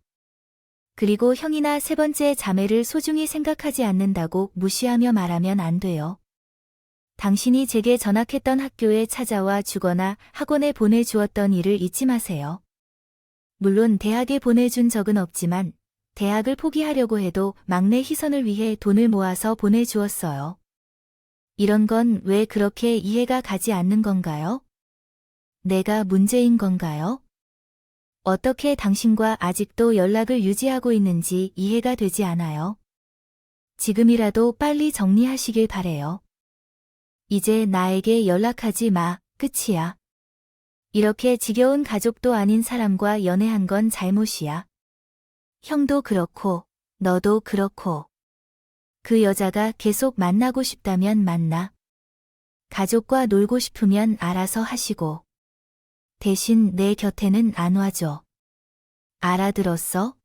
그리고 형이나 세 번째 자매를 소중히 생각하지 않는다고 무시하며 말하면 안 돼요. 당신이 제게 전학했던 학교에 찾아와 주거나 학원에 보내주었던 일을 잊지 마세요. 물론 대학에 보내준 적은 없지만 대학을 포기하려고 해도 막내 희선을 위해 돈을 모아서 보내주었어요. 이런 건 왜 그렇게 이해가 가지 않는 건가요? 내가 문제인 건가요? 어떻게 당신과 아직도 연락을 유지하고 있는지 이해가 되지 않아요. 지금이라도 빨리 정리하시길 바래요. 이제 나에게 연락하지 마, 끝이야. 이렇게 지겨운 가족도 아닌 사람과 연애한 건 잘못이야. 형도 그렇고, 너도 그렇고. 그 여자가 계속 만나고 싶다면 만나. 가족과 놀고 싶으면 알아서 하시고. 대신 내 곁에는 안 와줘. 알아들었어?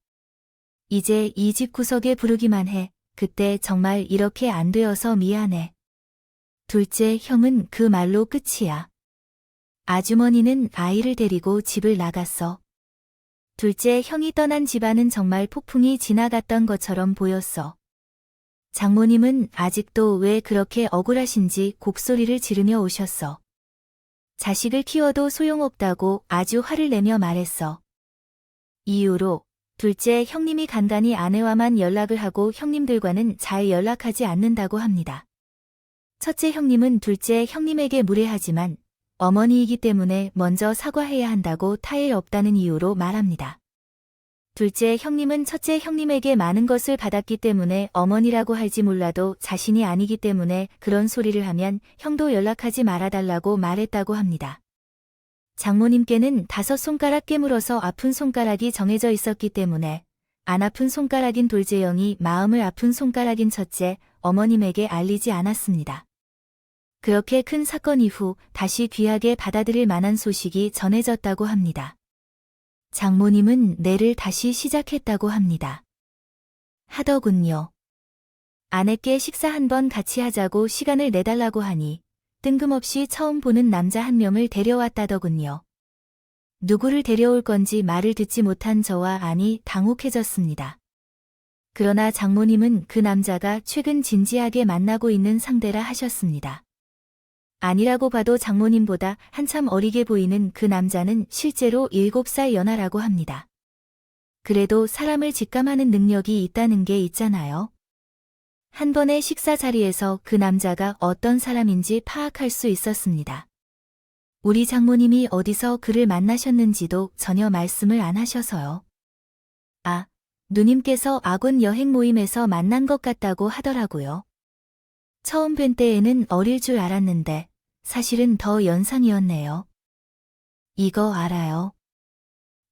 이제 이 집 구석에 부르기만 해. 그때 정말 이렇게 안 되어서 미안해. 둘째 형은 그 말로 끝이야. 아주머니는 아이를 데리고 집을 나갔어. 둘째 형이 떠난 집안은 정말 폭풍이 지나갔던 것처럼 보였어. 장모님은 아직도 왜 그렇게 억울하신지 곡소리를 지르며 오셨어. 자식을 키워도 소용없다고 아주 화를 내며 말했어. 이후로 둘째 형님이 간간히 아내와만 연락을 하고 형님들과는 잘 연락하지 않는다고 합니다. 첫째 형님은 둘째 형님에게 무례하지만 어머니이기 때문에 먼저 사과해야 한다고 타일 없다는 이유로 말합니다. 둘째 형님은 첫째 형님에게 많은 것을 받았기 때문에 어머니라고 할지 몰라도 자신이 아니기 때문에 그런 소리를 하면 형도 연락하지 말아달라고 말했다고 합니다. 장모님께는 5손가락 깨물어서 아픈 손가락이 정해져 있었기 때문에 안 아픈 손가락인 둘째 형이 마음을 아픈 손가락인 첫째 어머님에게 알리지 않았습니다. 그렇게 큰 사건 이후 다시 귀하게 받아들일 만한 소식이 전해졌다고 합니다. 장모님은 내를 다시 시작했다고 합니다. 하더군요. 아내께 식사 한번 같이 하자고 시간을 내달라고 하니 뜬금없이 처음 보는 남자 한 명을 데려왔다더군요. 누구를 데려올 건지 말을 듣지 못한 저와 아니 당혹해졌습니다. 그러나 장모님은 그 남자가 최근 진지하게 만나고 있는 상대라 하셨습니다. 아니라고 봐도 장모님보다 한참 어리게 보이는 그 남자는 실제로 7살 연하라고 합니다. 그래도 사람을 직감하는 능력이 있다는 게 있잖아요. 한 번의 식사 자리에서 그 남자가 어떤 사람인지 파악할 수 있었습니다. 우리 장모님이 어디서 그를 만나셨는지도 전혀 말씀을 안 하셔서요. 아, 누님께서 악원 여행 모임에서 만난 것 같다고 하더라고요. 처음 뵌 때에는 어릴 줄 알았는데 사실은 더 연상이었네요. 이거 알아요.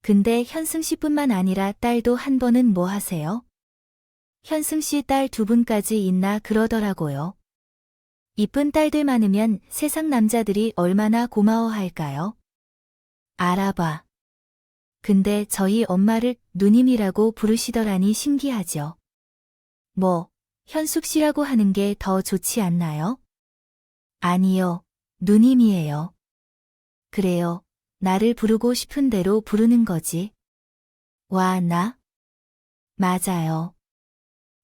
근데 현승 씨뿐만 아니라 딸도 한 번은 뭐 하세요? 현승 씨 딸 2분까지 있나 그러더라고요. 이쁜 딸들 많으면 세상 남자들이 얼마나 고마워할까요? 알아봐. 근데 저희 엄마를 누님이라고 부르시더라니 신기하죠. 뭐, 현숙 씨라고 하는 게 더 좋지 않나요? 아니요, 누님이에요. 그래요, 나를 부르고 싶은 대로 부르는 거지. 와, 나? 맞아요.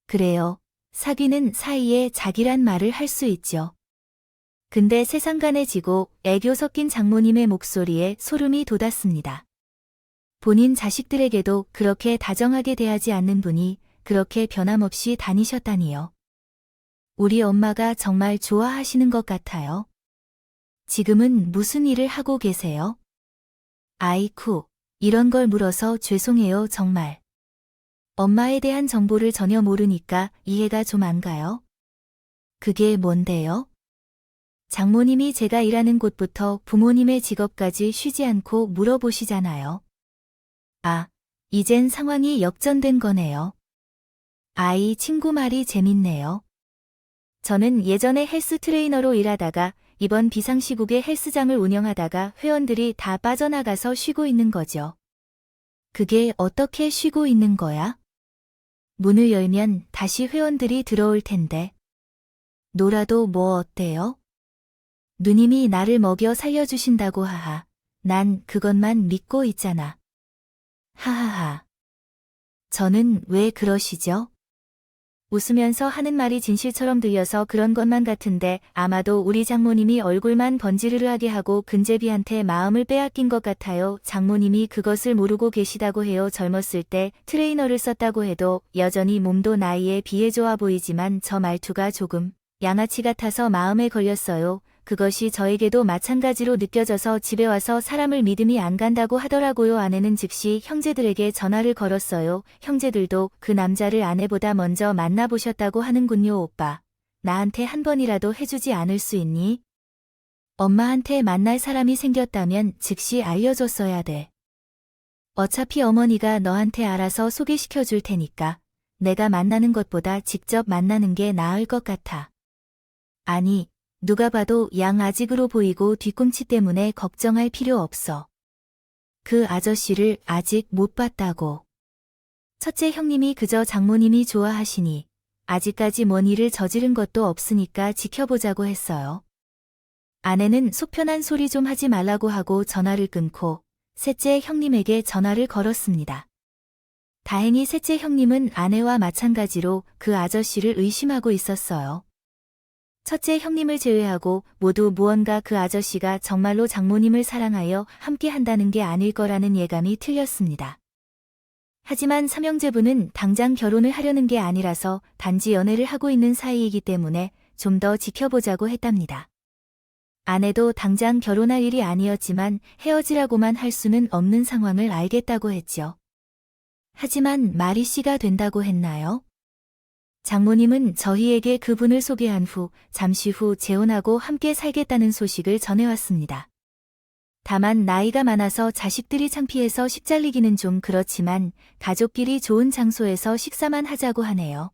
그래요, 사귀는 사이에 자기란 말을 할 수 있죠. 근데 세상간해지고 애교 섞인 장모님의 목소리에 소름이 돋았습니다. 본인 자식들에게도 그렇게 다정하게 대하지 않는 분이 그렇게 변함없이 다니셨다니요. 우리 엄마가 정말 좋아하시는 것 같아요. 지금은 무슨 일을 하고 계세요? 아이쿠, 이런 걸 물어서 죄송해요 정말. 엄마에 대한 정보를 전혀 모르니까 이해가 좀 안 가요. 그게 뭔데요? 장모님이 제가 일하는 곳부터 부모님의 직업까지 쉬지 않고 물어보시잖아요. 아, 이젠 상황이 역전된 거네요. 아이 친구 말이 재밌네요. 저는 예전에 헬스 트레이너로 일하다가 이번 비상시국에 헬스장을 운영하다가 회원들이 다 빠져나가서 쉬고 있는 거죠. 그게 어떻게 쉬고 있는 거야? 문을 열면 다시 회원들이 들어올 텐데. 놀아도 뭐 어때요? 누님이 나를 먹여 살려주신다고 하하. 난 그것만 믿고 있잖아. 하하하. 저는 왜 그러시죠? 웃으면서 하는 말이 진실처럼 들려서 그런 것만 같은데 아마도 우리 장모님이 얼굴만 번지르르하게 하고 근제비한테 마음을 빼앗긴 것 같아요. 장모님이 그것을 모르고 계시다고 해요. 젊었을 때 트레이너를 썼다고 해도 여전히 몸도 나이에 비해 좋아 보이지만 저 말투가 조금 양아치 같아서 마음에 걸렸어요. 그것이 저에게도 마찬가지로 느껴져서 집에 와서 사람을 믿음이 안 간다고 하더라고요. 아내는 즉시 형제들에게 전화를 걸었어요. 형제들도 그 남자를 아내보다 먼저 만나보셨다고 하는군요. 오빠, 나한테 한 번이라도 해주지 않을 수 있니? 엄마한테 만날 사람이 생겼다면 즉시 알려줬어야 돼. 어차피 어머니가 너한테 알아서 소개시켜 줄 테니까 내가 만나는 것보다 직접 만나는 게 나을 것 같아. 아니, 누가 봐도 양아직으로 보이고 뒤꿈치 때문에 걱정할 필요 없어. 그 아저씨를 아직 못 봤다고. 첫째 형님이 그저 장모님이 좋아하시니 아직까지 뭔 일을 저지른 것도 없으니까 지켜보자고 했어요. 아내는 속편한 소리 좀 하지 말라고 하고 전화를 끊고 셋째 형님에게 전화를 걸었습니다. 다행히 셋째 형님은 아내와 마찬가지로 그 아저씨를 의심하고 있었어요. 첫째 형님을 제외하고 모두 무언가 그 아저씨가 정말로 장모님을 사랑하여 함께 한다는 게 아닐 거라는 예감이 틀렸습니다. 하지만 삼형제부는 당장 결혼을 하려는 게 아니라서 단지 연애를 하고 있는 사이이기 때문에 좀 더 지켜보자고 했답니다. 아내도 당장 결혼할 일이 아니었지만 헤어지라고만 할 수는 없는 상황을 알겠다고 했죠. 하지만 마리 씨가 된다고 했나요? 장모님은 저희에게 그분을 소개한 후 잠시 후 재혼하고 함께 살겠다는 소식을 전해왔습니다. 다만 나이가 많아서 자식들이 창피해서 식 잘리기는 좀 그렇지만 가족끼리 좋은 장소에서 식사만 하자고 하네요.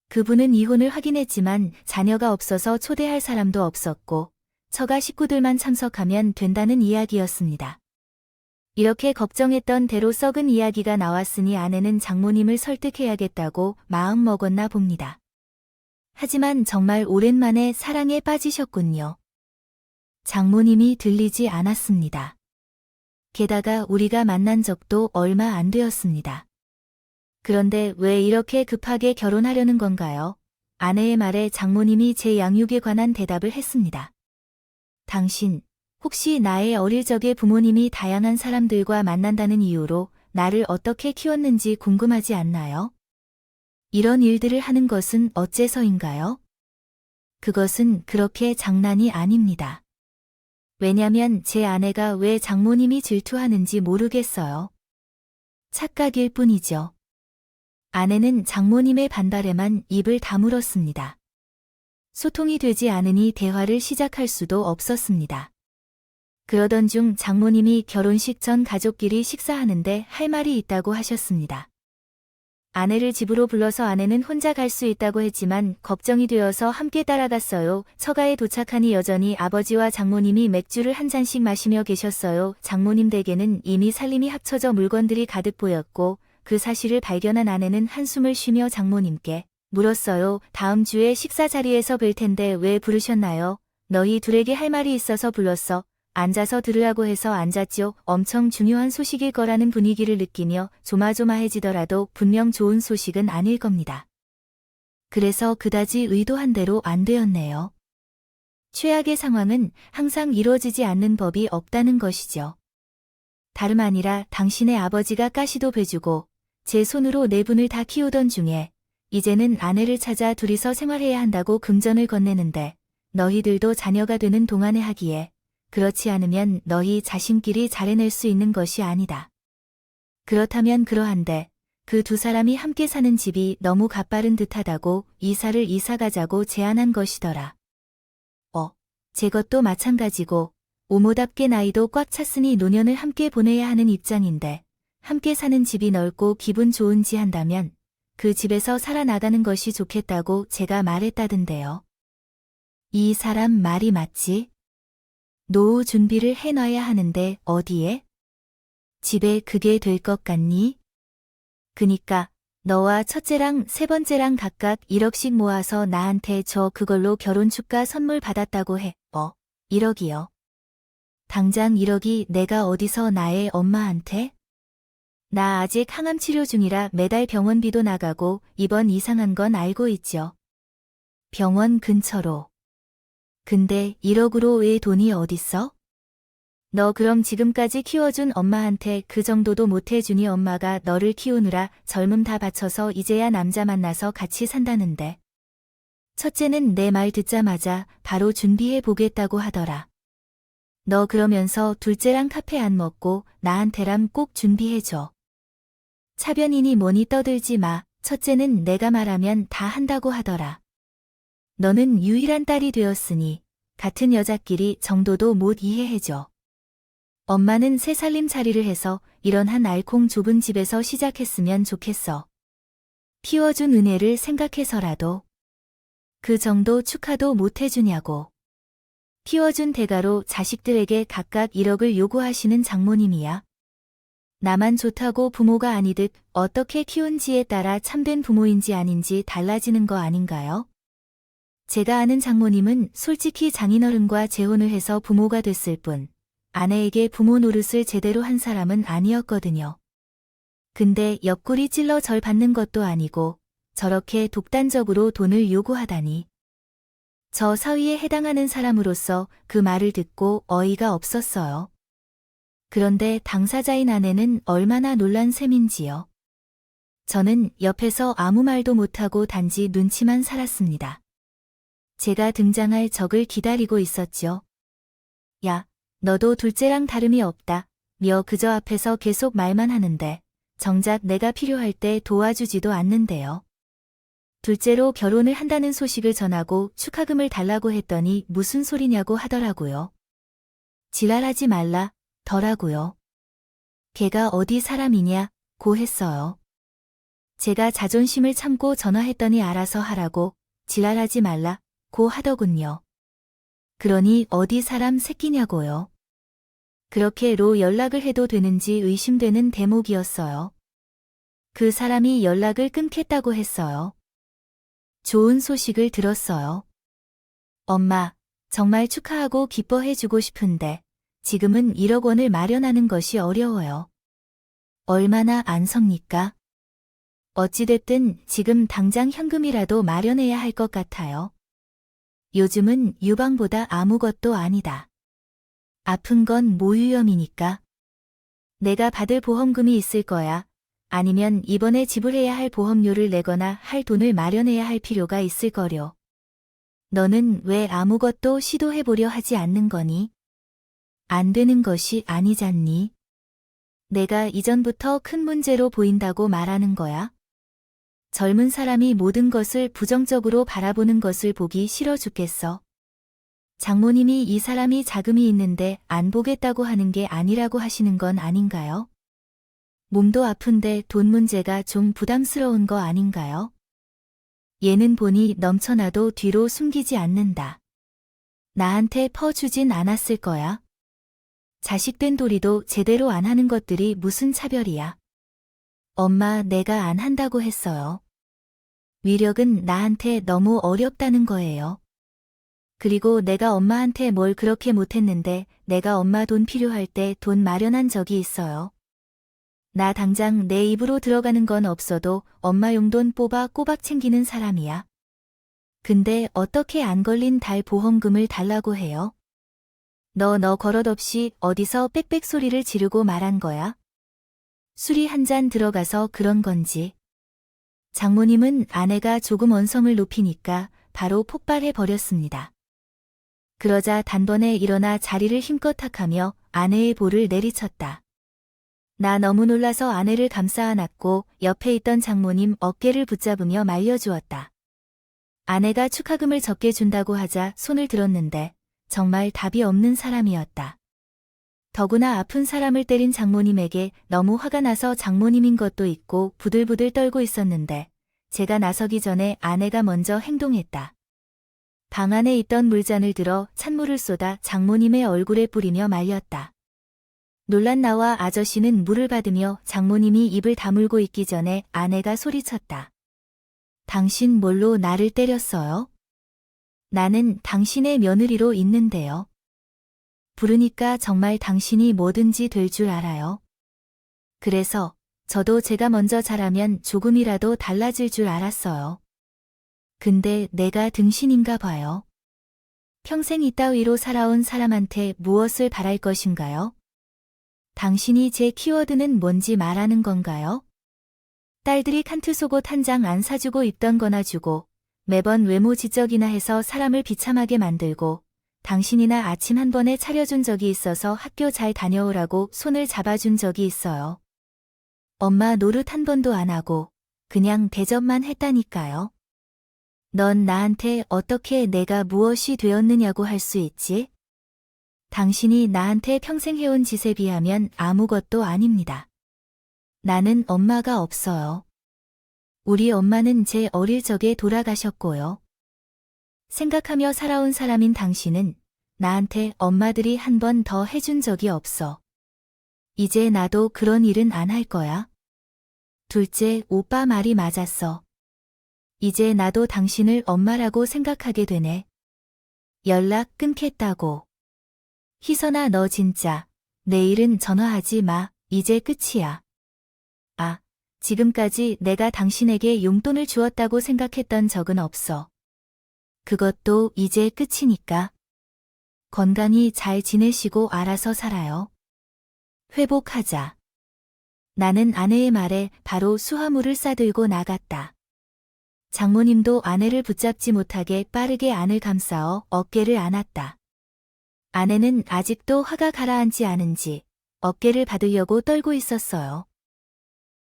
그분은 이혼을 하긴 했지만 자녀가 없어서 초대할 사람도 없었고 처가 식구들만 참석하면 된다는 이야기였습니다. 이렇게 걱정했던 대로 썩은 이야기가 나왔으니 아내는 장모님을 설득해야겠다고 마음먹었나 봅니다. 하지만 정말 오랜만에 사랑에 빠지셨군요. 장모님이 들리지 않았습니다. 게다가 우리가 만난 적도 얼마 안 되었습니다. 그런데 왜 이렇게 급하게 결혼하려는 건가요? 아내의 말에 장모님이 제 양육에 관한 대답을 했습니다. 당신, 혹시 나의 어릴 적에 부모님이 다양한 사람들과 만난다는 이유로 나를 어떻게 키웠는지 궁금하지 않나요? 이런 일들을 하는 것은 어째서인가요? 그것은 그렇게 장난이 아닙니다. 왜냐면 제 아내가 왜 장모님이 질투하는지 모르겠어요. 착각일 뿐이죠. 아내는 장모님의 반발에만 입을 다물었습니다. 소통이 되지 않으니 대화를 시작할 수도 없었습니다. 그러던 중 장모님이 결혼식 전 가족끼리 식사하는데 할 말이 있다고 하셨습니다. 아내를 집으로 불러서 아내는 혼자 갈 수 있다고 했지만 걱정이 되어서 함께 따라갔어요. 처가에 도착하니 여전히 아버지와 장모님이 맥주를 한 잔씩 마시며 계셨어요. 장모님 댁에는 이미 살림이 합쳐져 물건들이 가득 보였고 그 사실을 발견한 아내는 한숨을 쉬며 장모님께 물었어요. 다음 주에 식사 자리에서 뵐 텐데 왜 부르셨나요? 너희 둘에게 할 말이 있어서 불렀어. 앉아서 들으라고 해서 앉았죠. 엄청 중요한 소식일 거라는 분위기를 느끼며 조마조마해지더라도 분명 좋은 소식은 아닐 겁니다. 그래서 그다지 의도한 대로 안 되었네요. 최악의 상황은 항상 이루어지지 않는 법이 없다는 것이죠. 다름 아니라 당신의 아버지가 가시도 배주고 제 손으로 네 분을 다 키우던 중에 이제는 아내를 찾아 둘이서 생활해야 한다고 금전을 건네는데 너희들도 자녀가 되는 동안에 하기에 그렇지 않으면 너희 자신끼리 잘해낼 수 있는 것이 아니다. 그렇다면 그러한데 그 두 사람이 함께 사는 집이 너무 가빠른 듯하다고 이사를 이사가자고 제안한 것이더라. 제 것도 마찬가지고 오모답게 나이도 꽉 찼으니 노년을 함께 보내야 하는 입장인데 함께 사는 집이 넓고 기분 좋은지 한다면 그 집에서 살아나가는 것이 좋겠다고 제가 말했다던데요. 이 사람 말이 맞지? 노후 준비를 해놔야 하는데 어디에? 집에 그게 될 것 같니? 그니까 너와 첫째랑 세 번째랑 각각 1억씩 모아서 나한테 줘. 그걸로 결혼 축가 선물 받았다고 해. 1억이요. 당장 1억이 내가 어디서 나의 엄마한테? 나 아직 항암 치료 중이라 매달 병원비도 나가고 입원 이상한 건 알고 있죠. 병원 근처로. 근데 1억으로 왜 돈이 어딨어? 너 그럼 지금까지 키워준 엄마한테 그 정도도 못 해주니? 엄마가 너를 키우느라 젊음 다 바쳐서 이제야 남자 만나서 같이 산다는데. 첫째는 내 말 듣자마자 바로 준비해 보겠다고 하더라. 너 그러면서 둘째랑 카페 안 먹고 나한테람 꼭 준비해줘. 차변이니 뭐니 떠들지 마. 첫째는 내가 말하면 다 한다고 하더라. 너는 유일한 딸이 되었으니 같은 여자끼리 정도도 못 이해해줘. 엄마는 새 살림살이를 해서 이런 한 알콩 좁은 집에서 시작했으면 좋겠어. 키워준 은혜를 생각해서라도. 그 정도 축하도 못 해주냐고. 키워준 대가로 자식들에게 각각 1억을 요구하시는 장모님이야. 나만 좋다고 부모가 아니듯 어떻게 키운지에 따라 참된 부모인지 아닌지 달라지는 거 아닌가요? 제가 아는 장모님은 솔직히 장인어른과 재혼을 해서 부모가 됐을 뿐 아내에게 부모 노릇을 제대로 한 사람은 아니었거든요. 근데 옆구리 찔러 절 받는 것도 아니고 저렇게 독단적으로 돈을 요구하다니. 저 사위에 해당하는 사람으로서 그 말을 듣고 어이가 없었어요. 그런데 당사자인 아내는 얼마나 놀란 셈인지요. 저는 옆에서 아무 말도 못하고 단지 눈치만 살았습니다. 제가 등장할 적을 기다리고 있었죠. 야, 너도 둘째랑 다름이 없다. 며 그저 앞에서 계속 말만 하는데 정작 내가 필요할 때 도와주지도 않는데요. 둘째로 결혼을 한다는 소식을 전하고 축하금을 달라고 했더니 무슨 소리냐고 하더라고요. 지랄하지 말라, 더라고요. 걔가 어디 사람이냐, 고 했어요. 제가 자존심을 참고 전화했더니 알아서 하라고, 지랄하지 말라, 고 하더군요. 그러니 어디 사람 새끼냐고요. 그렇게로 연락을 해도 되는지 의심되는 대목이었어요. 그 사람이 연락을 끊겠다고 했어요. 좋은 소식을 들었어요. 엄마, 정말 축하하고 기뻐해주고 싶은데 지금은 1억 원을 마련하는 것이 어려워요. 얼마나 안 섭니까? 어찌됐든 지금 당장 현금이라도 마련해야 할 것 같아요. 요즘은 유방보다 아무것도 아니다. 아픈 건 모유염이니까. 내가 받을 보험금이 있을 거야. 아니면 이번에 지불해야 할 보험료를 내거나 할 돈을 마련해야 할 필요가 있을 거려. 너는 왜 아무것도 시도해보려 하지 않는 거니? 안 되는 것이 아니잖니? 내가 이전부터 큰 문제로 보인다고 말하는 거야? 젊은 사람이 모든 것을 부정적으로 바라보는 것을 보기 싫어 죽겠어. 장모님이 이 사람이 자금이 있는데 안 보겠다고 하는 게 아니라고 하시는 건 아닌가요? 몸도 아픈데 돈 문제가 좀 부담스러운 거 아닌가요? 얘는 보니 넘쳐나도 뒤로 숨기지 않는다. 나한테 퍼주진 않았을 거야. 자식된 도리도 제대로 안 하는 것들이 무슨 차별이야. 엄마, 내가 안 한다고 했어요. 위력은 나한테 너무 어렵다는 거예요. 그리고 내가 엄마한테 뭘 그렇게 못했는데 내가 엄마 돈 필요할 때 돈 마련한 적이 있어요. 나 당장 내 입으로 들어가는 건 없어도 엄마 용돈 뽑아 꼬박 챙기는 사람이야. 근데 어떻게 안 걸린 달 보험금을 달라고 해요? 너 버릇없이 어디서 빽빽 소리를 지르고 말한 거야? 술이 한 잔 들어가서 그런 건지. 장모님은 아내가 조금 언성을 높이니까 바로 폭발해 버렸습니다. 그러자 단번에 일어나 자리를 힘껏 탁하며 아내의 볼을 내리쳤다. 나 너무 놀라서 아내를 감싸 안았고 옆에 있던 장모님 어깨를 붙잡으며 말려주었다. 아내가 축하금을 적게 준다고 하자 손을 들었는데 정말 답이 없는 사람이었다. 더구나 아픈 사람을 때린 장모님에게 너무 화가 나서 장모님인 것도 있고 부들부들 떨고 있었는데 제가 나서기 전에 아내가 먼저 행동했다. 방 안에 있던 물잔을 들어 찬물을 쏟아 장모님의 얼굴에 뿌리며 말렸다. 놀란 나와 아저씨는 물을 받으며 장모님이 입을 다물고 있기 전에 아내가 소리쳤다. 당신 뭘로 나를 때렸어요? 나는 당신의 며느리로 있는데요. 부르니까 정말 당신이 뭐든지 될 줄 알아요. 그래서 저도 제가 먼저 잘하면 조금이라도 달라질 줄 알았어요. 근데 내가 등신인가 봐요. 평생 이따위로 살아온 사람한테 무엇을 바랄 것인가요? 당신이 제 키워드는 뭔지 말하는 건가요? 딸들이 칸트 속옷 한 장 안 사주고 입던 거나 주고 매번 외모 지적이나 해서 사람을 비참하게 만들고 당신이나 아침 한 번에 차려준 적이 있어서 학교 잘 다녀오라고 손을 잡아준 적이 있어요. 엄마 노릇 한 번도 안 하고 그냥 대접만 했다니까요. 넌 나한테 어떻게 내가 무엇이 되었느냐고 할 수 있지? 당신이 나한테 평생 해온 짓에 비하면 아무것도 아닙니다. 나는 엄마가 없어요. 우리 엄마는 제 어릴 적에 돌아가셨고요. 생각하며 살아온 사람인 당신은 나한테 엄마들이 한 번 더 해준 적이 없어. 이제 나도 그런 일은 안 할 거야. 둘째, 오빠 말이 맞았어. 이제 나도 당신을 엄마라고 생각하게 되네. 연락 끊겠다고. 희선아, 너 진짜 내일은 전화하지 마. 이제 끝이야. 아, 지금까지 내가 당신에게 용돈을 주었다고 생각했던 적은 없어. 그것도 이제 끝이니까. 건강히 잘 지내시고 알아서 살아요. 회복하자. 나는 아내의 말에 바로 수화물을 싸들고 나갔다. 장모님도 아내를 붙잡지 못하게 빠르게 안을 감싸어 어깨를 안았다. 아내는 아직도 화가 가라앉지 않은지 어깨를 받으려고 떨고 있었어요.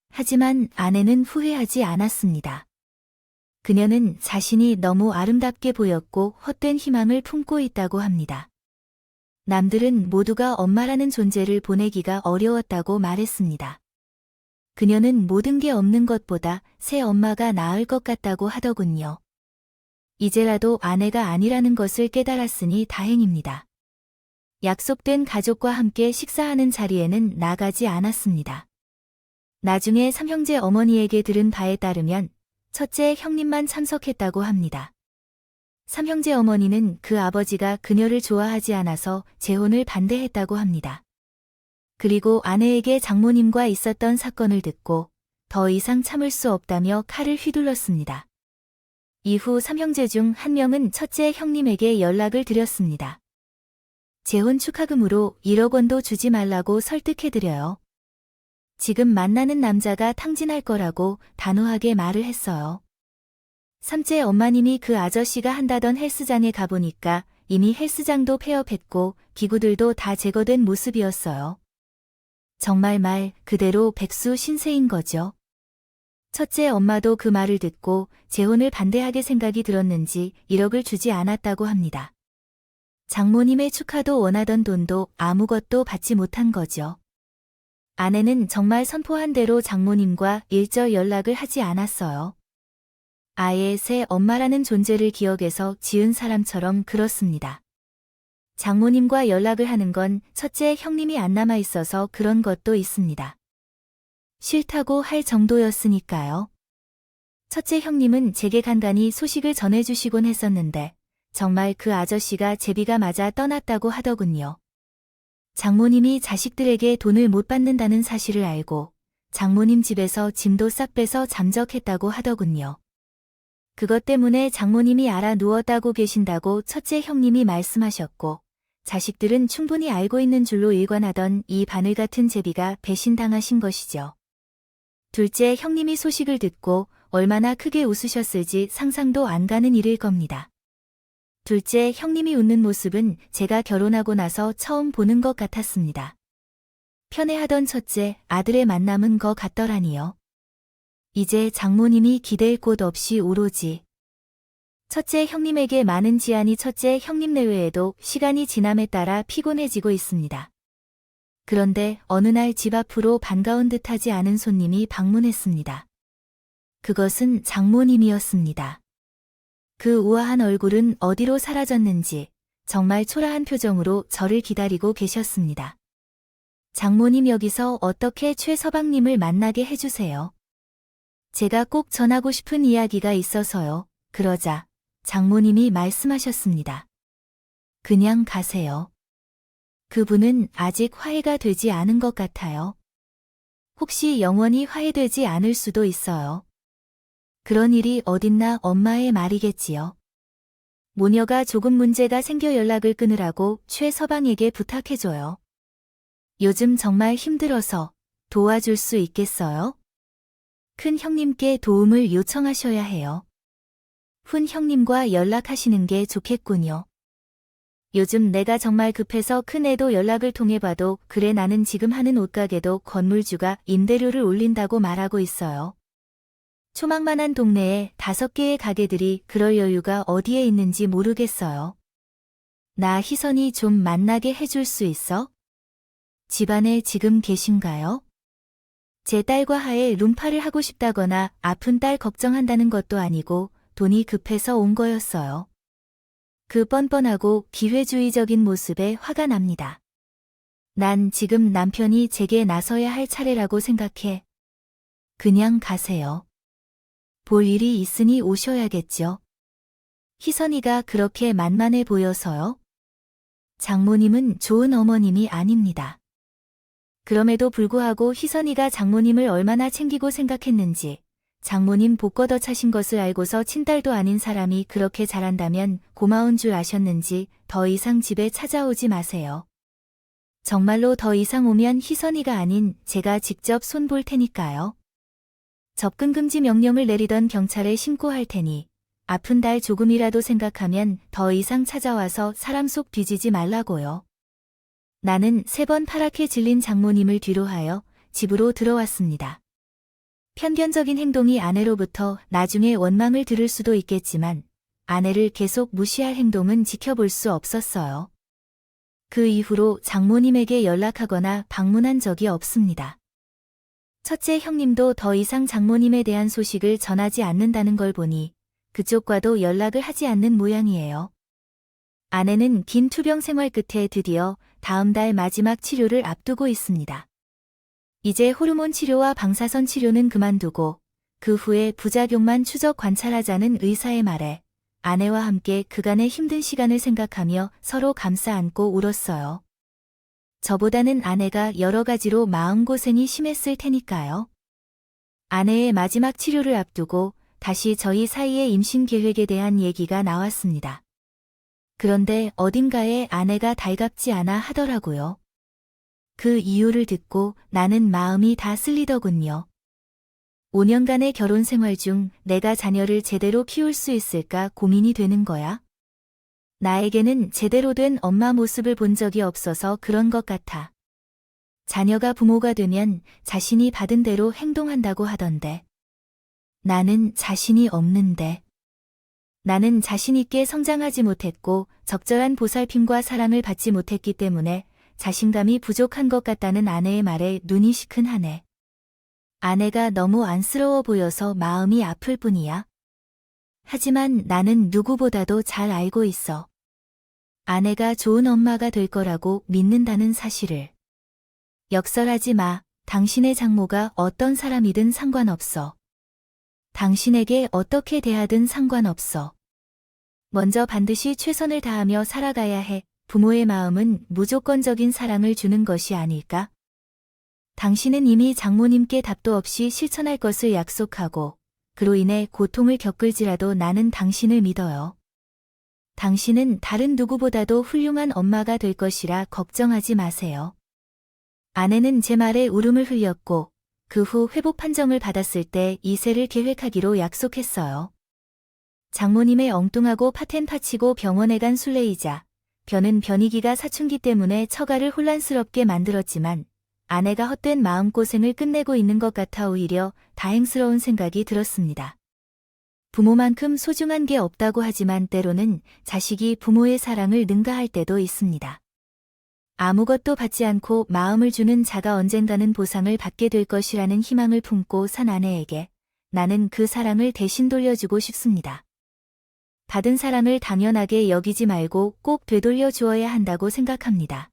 하지만 아내는 후회하지 않았습니다. 그녀는 자신이 너무 아름답게 보였고 헛된 희망을 품고 있다고 합니다. 남들은 모두가 엄마라는 존재를 보내기가 어려웠다고 말했습니다. 그녀는 모든 게 없는 것보다 새 엄마가 나을 것 같다고 하더군요. 이제라도 아내가 아니라는 것을 깨달았으니 다행입니다. 약속된 가족과 함께 식사하는 자리에는 나가지 않았습니다. 나중에 삼형제 어머니에게 들은 바에 따르면 첫째 형님만 참석했다고 합니다. 삼형제 어머니는 그 아버지가 그녀를 좋아하지 않아서 재혼을 반대했다고 합니다. 그리고 아내에게 장모님과 있었던 사건을 듣고 더 이상 참을 수 없다며 칼을 휘둘렀습니다. 이후 삼형제 중 한 명은 첫째 형님에게 연락을 드렸습니다. 재혼 축하금으로 1억 원도 주지 말라고 설득해드려요. 지금 만나는 남자가 탕진할 거라고 단호하게 말을 했어요. 삼째 엄마님이 그 아저씨가 한다던 헬스장에 가보니까 이미 헬스장도 폐업했고 기구들도 다 제거된 모습이었어요. 정말 말 그대로 백수 신세인 거죠. 첫째 엄마도 그 말을 듣고 재혼을 반대하게 생각이 들었는지 1억을 주지 않았다고 합니다. 장모님의 축하도 원하던 돈도 아무것도 받지 못한 거죠. 아내는 정말 선포한 대로 장모님과 일절 연락을 하지 않았어요. 아예 새 엄마라는 존재를 기억해서 지은 사람처럼 그렇습니다. 장모님과 연락을 하는 건 첫째 형님이 안 남아 있어서 그런 것도 있습니다. 싫다고 할 정도였으니까요. 첫째 형님은 제게 간간히 소식을 전해주시곤 했었는데 정말 그 아저씨가 제비가 맞아 떠났다고 하더군요. 장모님이 자식들에게 돈을 못 받는다는 사실을 알고 장모님 집에서 짐도 싹 빼서 잠적했다고 하더군요. 그것 때문에 장모님이 알아 누웠다고 계신다고 첫째 형님이 말씀하셨고 자식들은 충분히 알고 있는 줄로 일관하던 이 바늘 같은 제비가 배신당하신 것이죠. 둘째 형님이 소식을 듣고 얼마나 크게 웃으셨을지 상상도 안 가는 일일 겁니다. 둘째 형님이 웃는 모습은 제가 결혼하고 나서 처음 보는 것 같았습니다. 편애하던 첫째 아들의 만남은 거 같더라니요. 이제 장모님이 기댈 곳 없이 오로지 첫째 형님에게 많은 지안이 첫째 형님 내외에도 시간이 지남에 따라 피곤해지고 있습니다. 그런데 어느 날 집 앞으로 반가운 듯하지 않은 손님이 방문했습니다. 그것은 장모님이었습니다. 그 우아한 얼굴은 어디로 사라졌는지 정말 초라한 표정으로 저를 기다리고 계셨습니다. 장모님, 여기서 어떻게 최 서방님을 만나게 해주세요. 제가 꼭 전하고 싶은 이야기가 있어서요. 그러자 장모님이 말씀하셨습니다. 그냥 가세요. 그분은 아직 화해가 되지 않은 것 같아요. 혹시 영원히 화해되지 않을 수도 있어요. 그런 일이 어딨나, 엄마의 말이겠지요. 모녀가 조금 문제가 생겨 연락을 끊으라고 최 서방에게 부탁해줘요. 요즘 정말 힘들어서 도와줄 수 있겠어요? 큰 형님께 도움을 요청하셔야 해요. 훈 형님과 연락하시는 게 좋겠군요. 요즘 내가 정말 급해서 큰애도 연락을 통해봐도 그래, 나는 지금 하는 옷가게도 건물주가 임대료를 올린다고 말하고 있어요. 초막만한 동네에 5개의 가게들이 그럴 여유가 어디에 있는지 모르겠어요. 나 희선이 좀 만나게 해줄 수 있어? 집안에 지금 계신가요? 제 딸과 하에 룸파를 하고 싶다거나 아픈 딸 걱정한다는 것도 아니고 돈이 급해서 온 거였어요. 그 뻔뻔하고 기회주의적인 모습에 화가 납니다. 난 지금 남편이 제게 나서야 할 차례라고 생각해. 그냥 가세요. 볼 일이 있으니 오셔야겠죠. 희선이가 그렇게 만만해 보여서요? 장모님은 좋은 어머님이 아닙니다. 그럼에도 불구하고 희선이가 장모님을 얼마나 챙기고 생각했는지, 장모님 복 걷어 차신 것을 알고서 친딸도 아닌 사람이 그렇게 잘한다면 고마운 줄 아셨는지 더 이상 집에 찾아오지 마세요. 정말로 더 이상 오면 희선이가 아닌 제가 직접 손볼 테니까요. 접근 금지 명령을 내리던 경찰에 신고할 테니 아픈 딸 조금이라도 생각하면 더 이상 찾아와서 사람 속 뒤지지 말라고요. 나는 3번 파랗게 질린 장모님을 뒤로하여 집으로 들어왔습니다. 편견적인 행동이 아내로부터 나중에 원망을 들을 수도 있겠지만 아내를 계속 무시할 행동은 지켜볼 수 없었어요. 그 이후로 장모님에게 연락하거나 방문한 적이 없습니다. 첫째 형님도 더 이상 장모님에 대한 소식을 전하지 않는다는 걸 보니 그쪽과도 연락을 하지 않는 모양이에요. 아내는 긴 투병 생활 끝에 드디어 다음 달 마지막 치료를 앞두고 있습니다. 이제 호르몬 치료와 방사선 치료는 그만두고 그 후에 부작용만 추적 관찰하자는 의사의 말에 아내와 함께 그간의 힘든 시간을 생각하며 서로 감싸 안고 울었어요. 저보다는 아내가 여러 가지로 마음고생이 심했을 테니까요. 아내의 마지막 치료를 앞두고 다시 저희 사이의 임신 계획에 대한 얘기가 나왔습니다. 그런데 어딘가에 아내가 달갑지 않아 하더라고요. 그 이유를 듣고 나는 마음이 다 쓸리더군요. 5년간의 결혼 생활 중 내가 자녀를 제대로 키울 수 있을까 고민이 되는 거야. 나에게는 제대로 된 엄마 모습을 본 적이 없어서 그런 것 같아. 자녀가 부모가 되면 자신이 받은 대로 행동한다고 하던데. 나는 자신이 없는데. 나는 자신 있게 성장하지 못했고 적절한 보살핌과 사랑을 받지 못했기 때문에 자신감이 부족한 것 같다는 아내의 말에 눈이 시큰하네. 아내가 너무 안쓰러워 보여서 마음이 아플 뿐이야. 하지만 나는 누구보다도 잘 알고 있어. 아내가 좋은 엄마가 될 거라고 믿는다는 사실을. 역설하지 마. 당신의 장모가 어떤 사람이든 상관없어. 당신에게 어떻게 대하든 상관없어. 먼저 반드시 최선을 다하며 살아가야 해. 부모의 마음은 무조건적인 사랑을 주는 것이 아닐까? 당신은 이미 장모님께 답도 없이 실천할 것을 약속하고 그로 인해 고통을 겪을지라도 나는 당신을 믿어요. 당신은 다른 누구보다도 훌륭한 엄마가 될 것이라 걱정하지 마세요. 아내는 제 말에 울음을 흘렸고 그 후 회복 판정을 받았을 때 이세를 계획하기로 약속했어요. 장모님의 엉뚱하고 파텐파치고 병원에 간 순례이자 변은 변이기가 사춘기 때문에 처가를 혼란스럽게 만들었지만 아내가 헛된 마음고생을 끝내고 있는 것 같아 오히려 다행스러운 생각이 들었습니다. 부모만큼 소중한 게 없다고 하지만 때로는 자식이 부모의 사랑을 능가할 때도 있습니다. 아무것도 받지 않고 마음을 주는 자가 언젠가는 보상을 받게 될 것이라는 희망을 품고 산 아내에게 나는 그 사랑을 대신 돌려주고 싶습니다. 받은 사랑을 당연하게 여기지 말고 꼭 되돌려 주어야 한다고 생각합니다.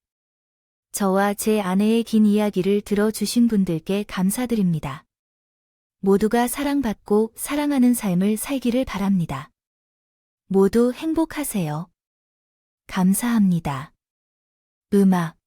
저와 제 아내의 긴 이야기를 들어주신 분들께 감사드립니다. 모두가 사랑받고 사랑하는 삶을 살기를 바랍니다. 모두 행복하세요. 감사합니다. 음악